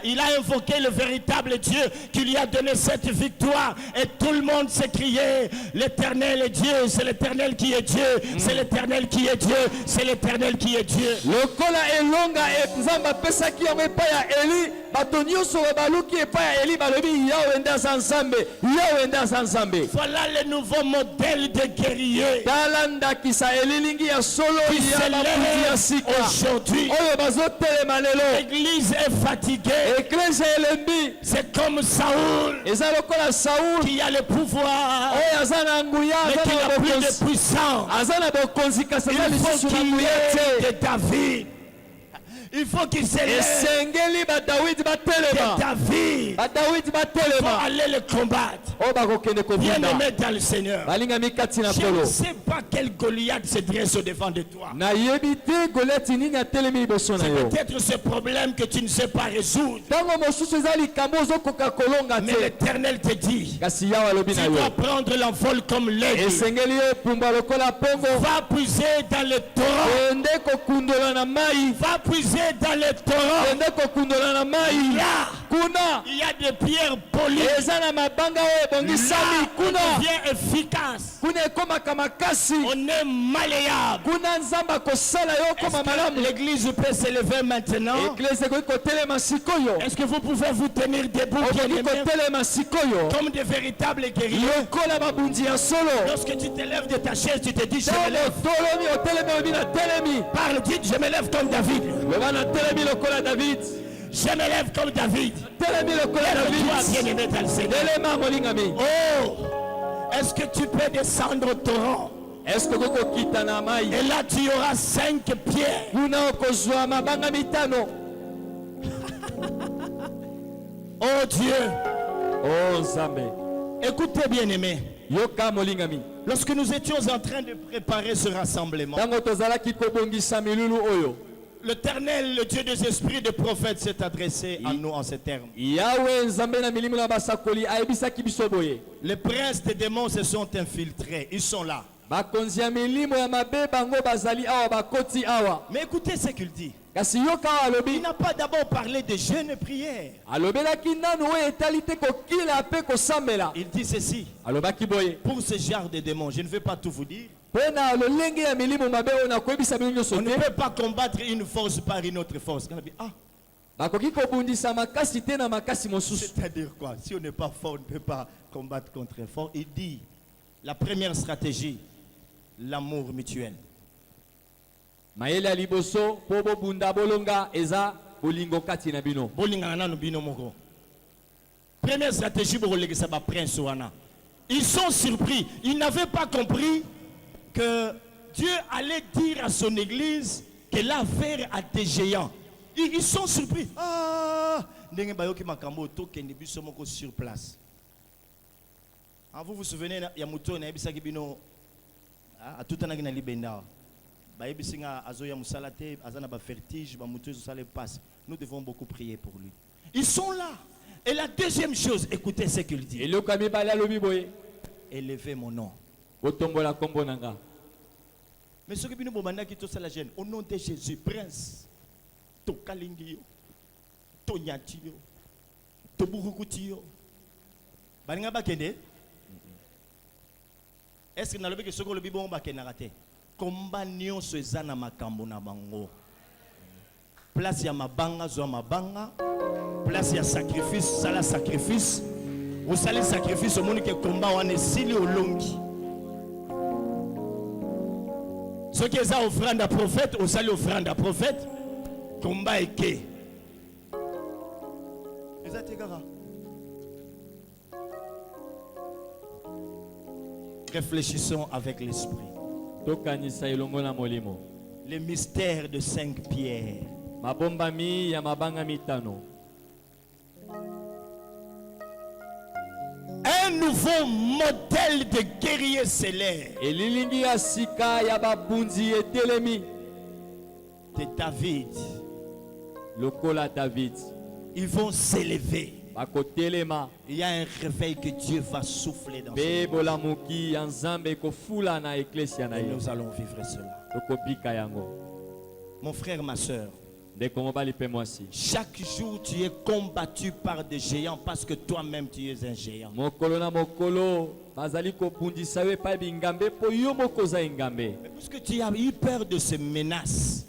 il a invoqué le véritable Dieu qui lui a donné cette victoire. Et tout le monde s'est crié, l'Éternel est Dieu, c'est l'Éternel qui est Dieu, c'est l'Éternel qui est Dieu, c'est l'Éternel qui est Dieu. Lokola elonga nzamba pesaki yango epai ya Eli bato nyonso baluki epai ya Eli balobi Yahweh nde aza Nzambe, Yahweh nde aza Nzambe. Voilà le nouveau modèle de guerrier tala ndakisa elilingi ya solo ya babundi ya sika aujourd'hui. Oyo bazotelema lelo. L'église est fatiguée. Eklezia elembi. C'est comme Saoul eza lokola Saoul qui a le pouvoir oyo aza na nguya, mais qui n'a plus de puissance. aza na bokonzi kasi Il eza faut lisusu na qu'il y nguya ait te. de David. Il faut qu'il s'élève. Esengeli ba David batelema. David. Ba David Il faut batelema. aller le combattre. O bakokende Bien kobunda. aimé dans le Seigneur. Balingami kati na Je polo. ne sais pas quel Goliath se dresse au devant de toi. Na yebi te Goliath nini atelemi liboso na C'est yo. peut-être ce problème que tu ne sais pas résoudre. Tango mosusu eza likambo ozokoka kolonga Mais te. l'Éternel te dit, Kasi Yawe alobi na tu yo. dois prendre l'envol comme l'aigle. Esengeli yo pumba lokola pongo. Va puiser dans le torrent. Ende kokundola na mai. Va puiser dans le torrent. Ende kokundola na mai. Là, Kuna il y a des pierres polies. eza na mabanga oyo ebongisami. Là, on Kuna devient efficace. kuna ekomaka makasi. On est malléable. Kuna nzamba kosala yo koma malamu. L'église peut s'élever maintenant. Eklese koki kotelema sikoyo. Est-ce que vous pouvez vous tenir debout bien Okoki aimés, kotelema sikoyo. comme des véritables guerriers? Lokola babundi ya solo. Lorsque tu te lèves de ta chaise, tu te dis, je me Tango lève. tolomi otelemi obi na telemi. Parle, dites, je me lève comme David. Loba na telemi lokola David. Je me lève comme David. Telemi lokola Toi, David. bien aimé dans le Seigneur. Telema molingami. Oh, est-ce que tu peux descendre au torrent? Est-ce que kokokita na mai? Et là, tu auras 5 pierres. Kuna okozwa mabanga mitano. Oh Dieu, Oh Nzambe. écoutez bien aimé. Yoka molingami. Lorsque nous étions en train de préparer ce rassemblement, Tango tozalaki kobongisa milulu oyo. l'Éternel, le Dieu des esprits de prophètes, s'est adressé à nous en ces termes. Yawe Nzambe na milimo na basakoli ayebisaki biso boye. Les princes des démons se sont infiltrés. Ils sont là. Bakonzi ya milimo ya mabe bango bazali awa bakoti awa. Mais écoutez ce qu'il dit. Kasi yoka Il alobi. n'a pas d'abord parlé de jeûne et prière. Alobelaki nanu oyo etali te kokila pe kosambela. Il dit ceci. Alobaki boye. Pour ce genre de démons, je ne vais pas tout vous dire. Pena lolenge ya milimo mabe oyo nakoyebisa bino nyonso On ne te. peut pas combattre une force par une autre force. Ah, Bakoki kobundisa makasi te na makasi mosusu. c'est-à-dire quoi? Si on n'est pas fort, on ne peut pas combattre contre un fort. Il dit, la première stratégie, l'amour mutuel. Mayele ya liboso po bobunda bolonga eza bolingo kati na bino. Bolingana nanu bino moko. Première stratégie pour les prince wana. Ils sont surpris. Ils n'avaient pas compris que Dieu allait dire à son église que l'affaire a des géants. Ils sont surpris. Ah, ndenge bayoki makambo tokende biso moko sur place. Ah, vous vous souvenez ya muto na ebisaki bino a tout anaki na libenda. Ba ebisinga azoya musalate azana ba vertige ba muto zo sale passe. Nous devons beaucoup prier pour lui. Ils sont là. Et la deuxième chose, écoutez ce qu'il dit. Élevez mon nom. Mais ce que nous demandons, c'est la gêne. Au nom de Jésus, Prince, to Kalingio, to Nyatio, to Burukutio. Balinga bakende. Est-ce que nous avons que ce que le Bible a raté? Combat nyon se zana makambo na bango. Place ya mabanga zo mabanga. Place ya sacrifice, sala sacrifice. Vous salez sacrifice au monde qui combat on est sili au longi. Ce qui est offrande à prophète, vous salez offrande à prophète. Combat et que. Réfléchissons avec l'esprit. Les mystères de 5 pierres. Un nouveau modèle de guerrier céleste. De David. Ils vont s'élever. Il y a un réveil que Dieu va souffler dans ce monde. Et nous allons vivre cela. Mon frère, ma soeur, chaque jour tu es combattu par des géants parce que toi-même tu es un géant. Mais puisque tu as eu peur de ces menaces,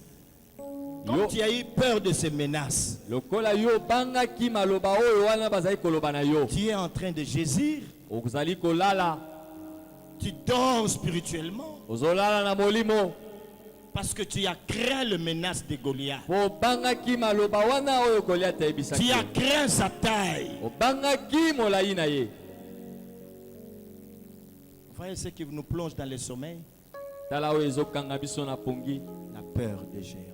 comme tu as eu peur de ces menaces, tu es en train de gémir. Tu dors spirituellement. Parce que tu as craint le menace de Goliath. Tu as craint sa taille. Vous voyez ce qui nous plonge dans le sommeil? La peur des géants.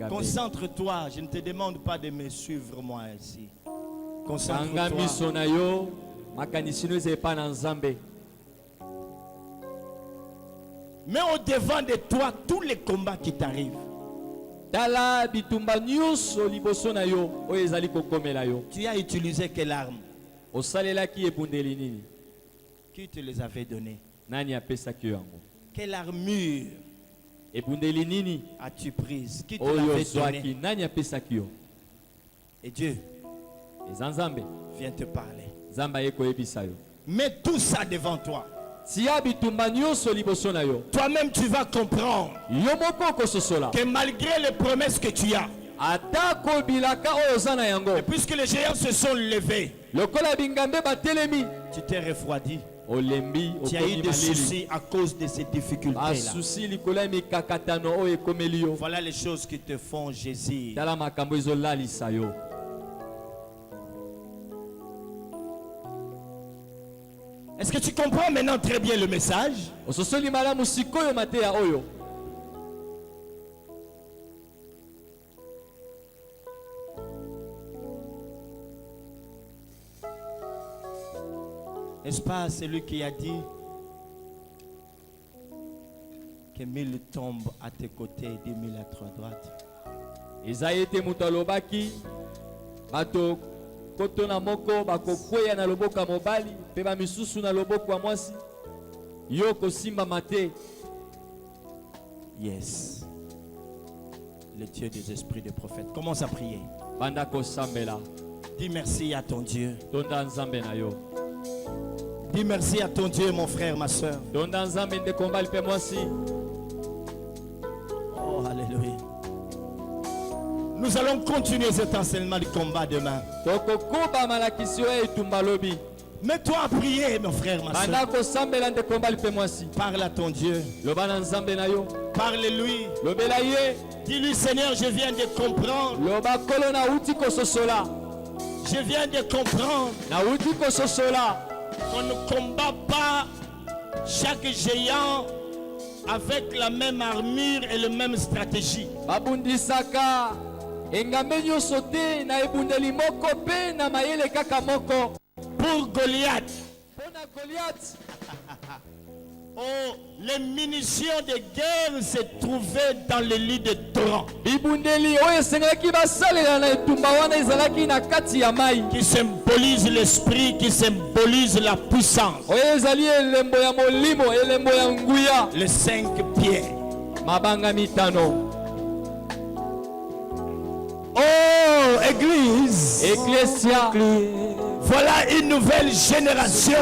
Concentre-toi, je ne te demande pas de me suivre moi ici. Concentre-toi. Mais au devant de toi, tous les combats qui t'arrivent. Tu as utilisé quelle arme? Qui te les avait données? Quelle armure as-tu prise? Qui te l'avait donnée? Et Dieu vient te parler. Mets tout ça devant toi. Toi-même tu vas comprendre que malgré les promesses que tu as, et puisque les géants se sont levés, tu t'es refroidi. Tu as eu des soucis à cause de ces difficultés-là. Voilà les choses qui te font Jésus. Est-ce que tu comprends maintenant très bien le message? N'est-ce pas celui qui a dit que 1000 tombent à tes côtés et 10 000 à ta droite? Kotona moko bakokweya na loboko ya mobali pe ba misusu na loboko ya mwasi yo kosimba mate. Yes, le Dieu des esprits de prophètes. Commence à prier. Banda kosambela. Dis merci à ton Dieu. Tonda nzambe na yo. Dis merci à ton Dieu, mon frère, ma soeur. Tonda nzambe nde kombali pe mwasi. Oh, alléluia. Nous allons continuer cet enseignement du combat demain. Mets-toi à prier, mon frère, ma soeur. Parle à ton Dieu. Parle-lui. Dis-lui, Seigneur, je viens de comprendre. Je viens de comprendre qu'on ne combat pas chaque géant avec la même armure et la même stratégie. Pour Goliath, Oh, les munitions de guerre se trouvaient dans le lit de torrent. Qui symbolise l'esprit, qui symbolise la puissance. Les 5 pieds. Oh, Église. Ecclesia. Voilà une nouvelle génération.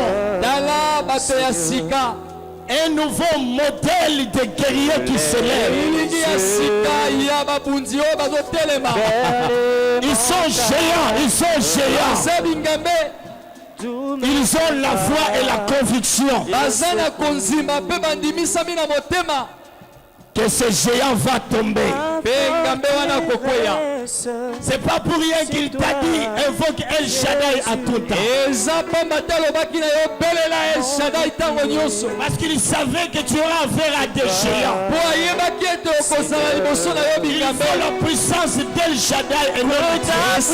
Un nouveau modèle de guerrier qui s'élève. Ils sont géants, ils sont géants. Ils ont la foi et la conviction que ce géant va tomber. C'est pas pour rien qu'il t'a dit invoque El Shaddai à tout temps. Parce qu'il savait que tu auras affaire à des géants. Il faut la puissance d'El Shaddai et non de Dieu.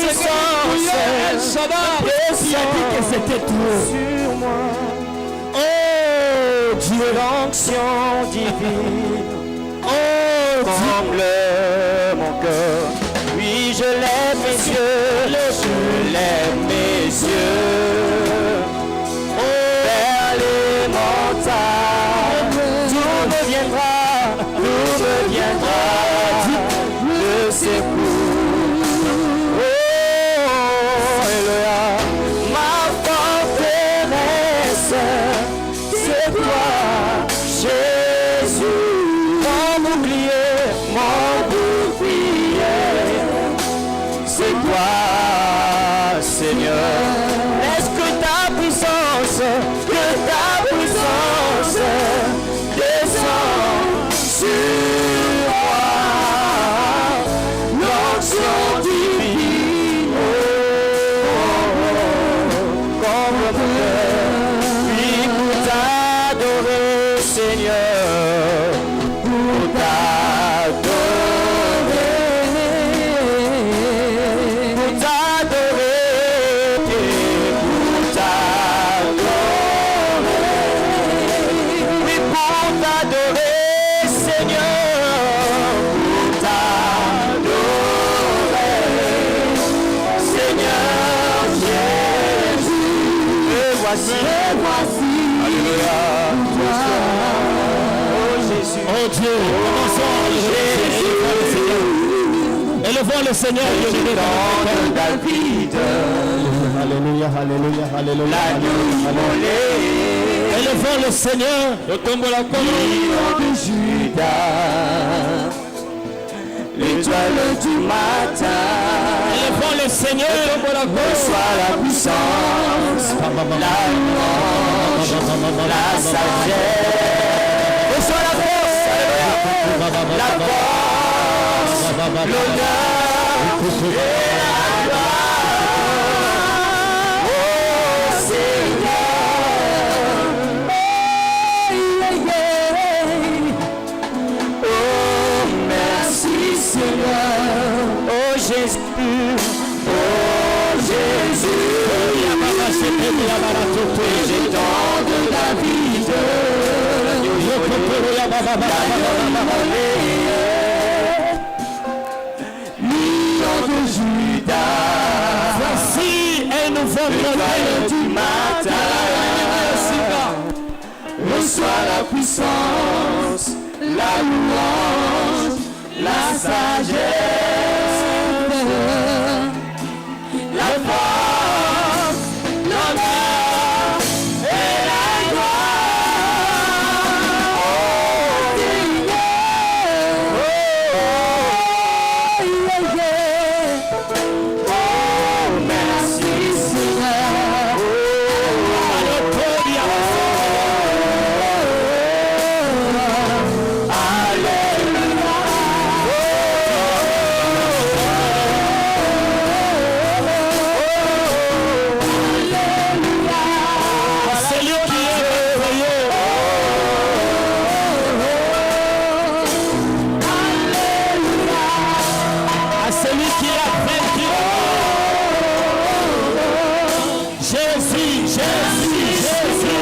Il a dit que c'était trop. Oh Dieu, l'onction divine. Oh, comble mon cœur. Oui, je lève mes yeux, je lève mes yeux vers les montagnes. D'où me viendra le secours. Oh, Eloa, ma forteresse, c'est toi, Jésus. C'est toi, Seigneur. Laisse que ta puissance descende sur moi. L'onction divine, comme mon cœur. Oui, pour t'adorer, Seigneur. Pour élevons le Seigneur de David. Alléluia, alléluia, alléluia. Élevons le Seigneur de de Judas. L'étoile du matin. Élevons le Seigneur. Reçois la puissance, la louange, la sagesse. Reçois la force, la force, l'honneur et la gloire. Oh Seigneur. Oh merci Seigneur. Oh Jésus. Oh Jésus. J'ai tant de David. Lion de Judas. Voici un nouveau modèle du matin. Reçois la puissance, la louange, la sagesse, la force, l'honneur et la gloire. Oh, merci Seigneur. Jésus, Jésus, Jésus.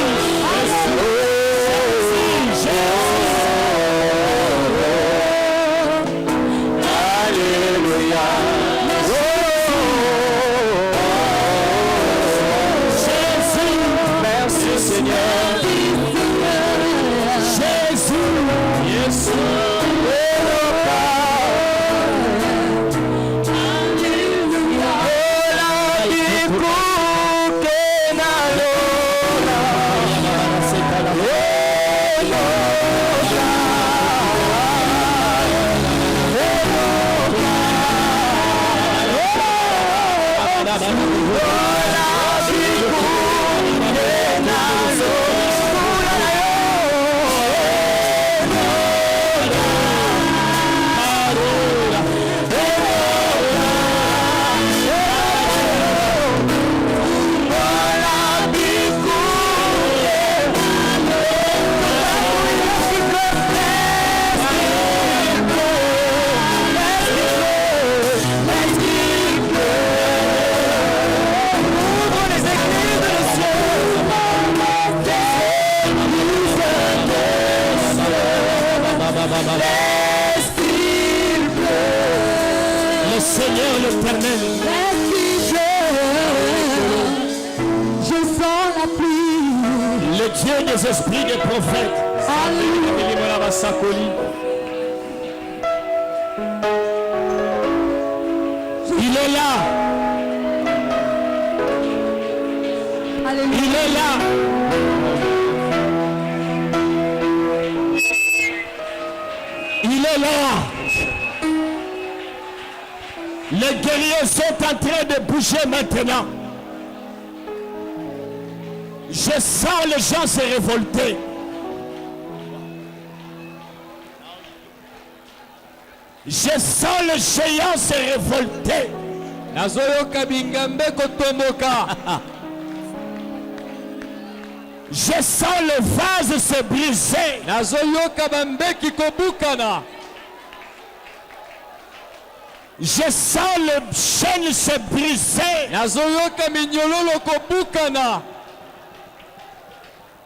Seigneur l'Éternel. Merci Dieu. Je sens la pluie. Le Dieu des esprits des prophètes. Alléluia. Il est là. Alléluia. Il est là. Il est là. Les guerriers sont en train de bouger maintenant. Je sens les gens se révolter. Je sens le géant se révolter. Nazoyoka bingambe kotomoka. Je sens le vase se briser. Nazoyoka bambeki kobukana. Je sens le chêne se briser. Nazoyoka minyololo kobukana.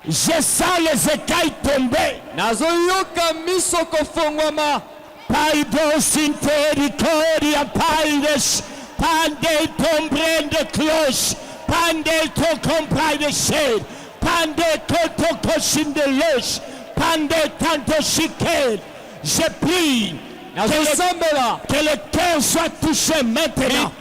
Je sens les écailles tomber. Nazoyoka miso kofongwama. Paido sinterikoria paides. Pandel tombre de cloche. Pandel tocomprai de chêne. Pandel totokoshin de loche. Pandel tanto chiquet. Je prie. Que le cœur soit touché maintenant.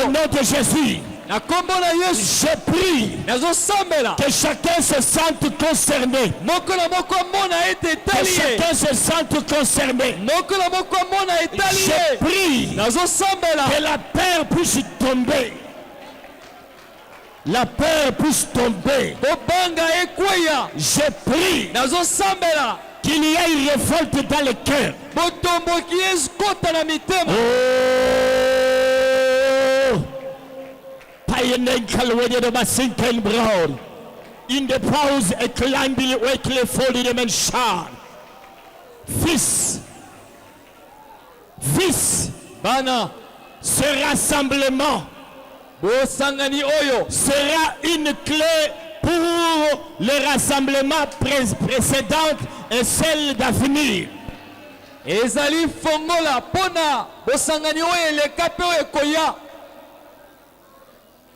Au nom de Jésus. Je prie que chacun se sente concerné. Que chacun se sente concerné. Je prie que la peur puisse tomber. La peur puisse tomber. Je prie qu'il y ait une révolte dans le cœur. In the pause et climbing avec les folies de Menchar. Fils, Bana, ce rassemblement sera une clé pour le rassemblement précédent et celle d'avenir. ezali fongola pona bosangani oyo eleka pe oyo ekoya.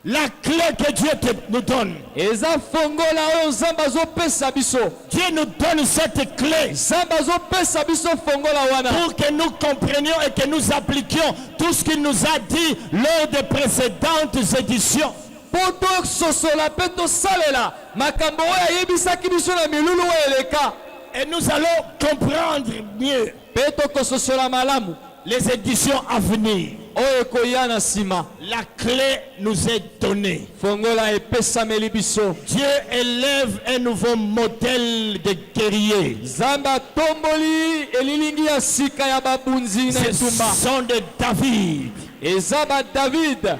La clé que Dieu nous donne. Eza fongola oyo Nzambe azopesa biso. Dieu nous donne cette clé. Nzambe azopesa biso fongola wana. Pour que nous comprenions et que nous appliquions tout ce qu'il nous a dit lors des précédentes éditions. Poto sosola pe tosalela makambo oyo ayebisaki biso na milulu oyo eleka. Et nous allons comprendre mieux Pe tokososola malamu les éditions à venir. oyo ekoya na nsima. La clé nous est donnée. Fongola epesameli biso. Dieu élève un nouveau modèle de guerrier. Nzambe atomboli elilingi ya sika ya babunzi na Ce etumba. sont de David. Eza ba David.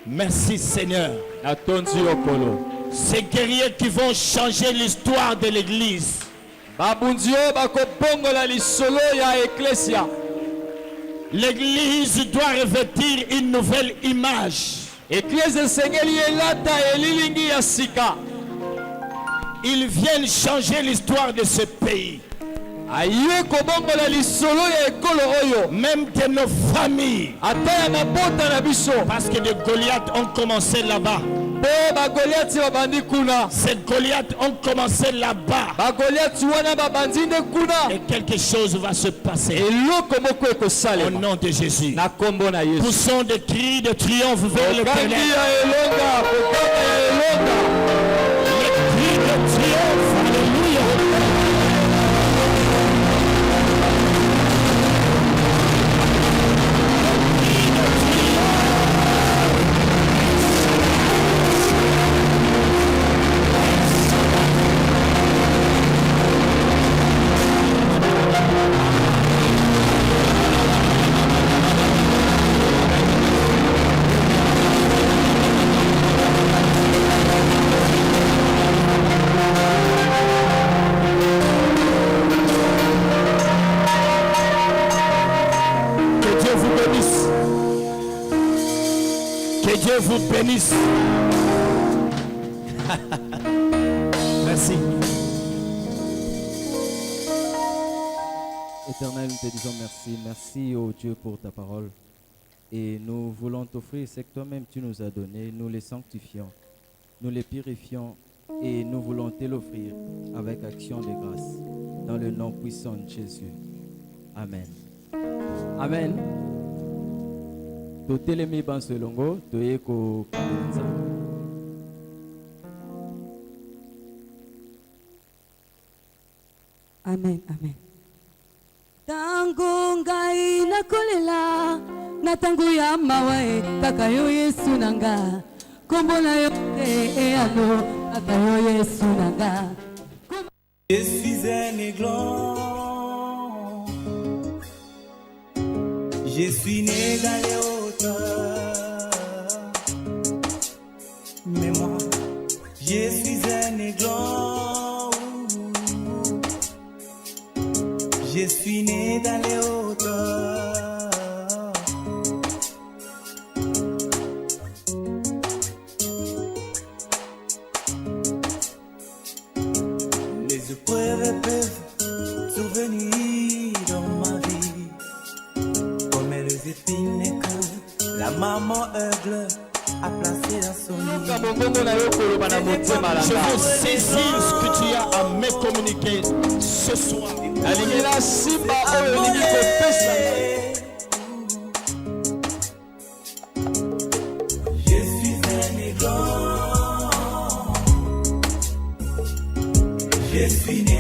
Merci Seigneur. Natonzi okolo. Ces guerriers qui vont changer l'histoire de l'église. Babunzi oyo bakobongola lisolo ya eklesia. L'église doit revêtir une nouvelle image. Eklese esengeli elata elilingi ya sika. Ils viennent changer l'histoire de ce pays. Aye kobongola lisolo ya ekolo oyo. Même de nos familles. Ata ya mabota na biso. Parce que les Goliaths ont commencé là-bas. Po bagoliati babandi kuna. Ces Goliaths ont commencé là-bas. Bagoliati wana babandi nde kuna. Et quelque chose va se passer. Eloko moko Au ekosalema. nom de Jésus. Na kombo na Yesu. Poussons des cris de triomphe vers Kokangi l'éternel. ya elonga. Kokanga ya elonga. Les cris de triomphe. Alléluia. Que Dieu vous bénisse. Merci. Éternel, nous te disons merci. Merci, ô Dieu, pour ta parole. Et nous voulons t'offrir ce que toi-même tu nous as donné. Nous les sanctifions, nous les purifions et nous voulons te l'offrir avec action de grâce. Dans le nom puissant de Jésus. Amen. Amen. Totelemi bansolongo, toyeko kabenza. Amen, amen. Tango ngai nakolela na tango ya mawa kaka yo Yesu nanga kombo na yo ano kaka yo Yesu nanga. Je suis un aiglon, je suis né dans les hauteurs, mais moi je suis un aiglon, je suis né dans les hauteurs. Les épreuves peuvent survenir dans ma vie, comme les épines que la maman aigle a placé dans son lit. Je veux saisir ce que tu as à me communiquer ce soir. Je suis un aiglon, je suis né.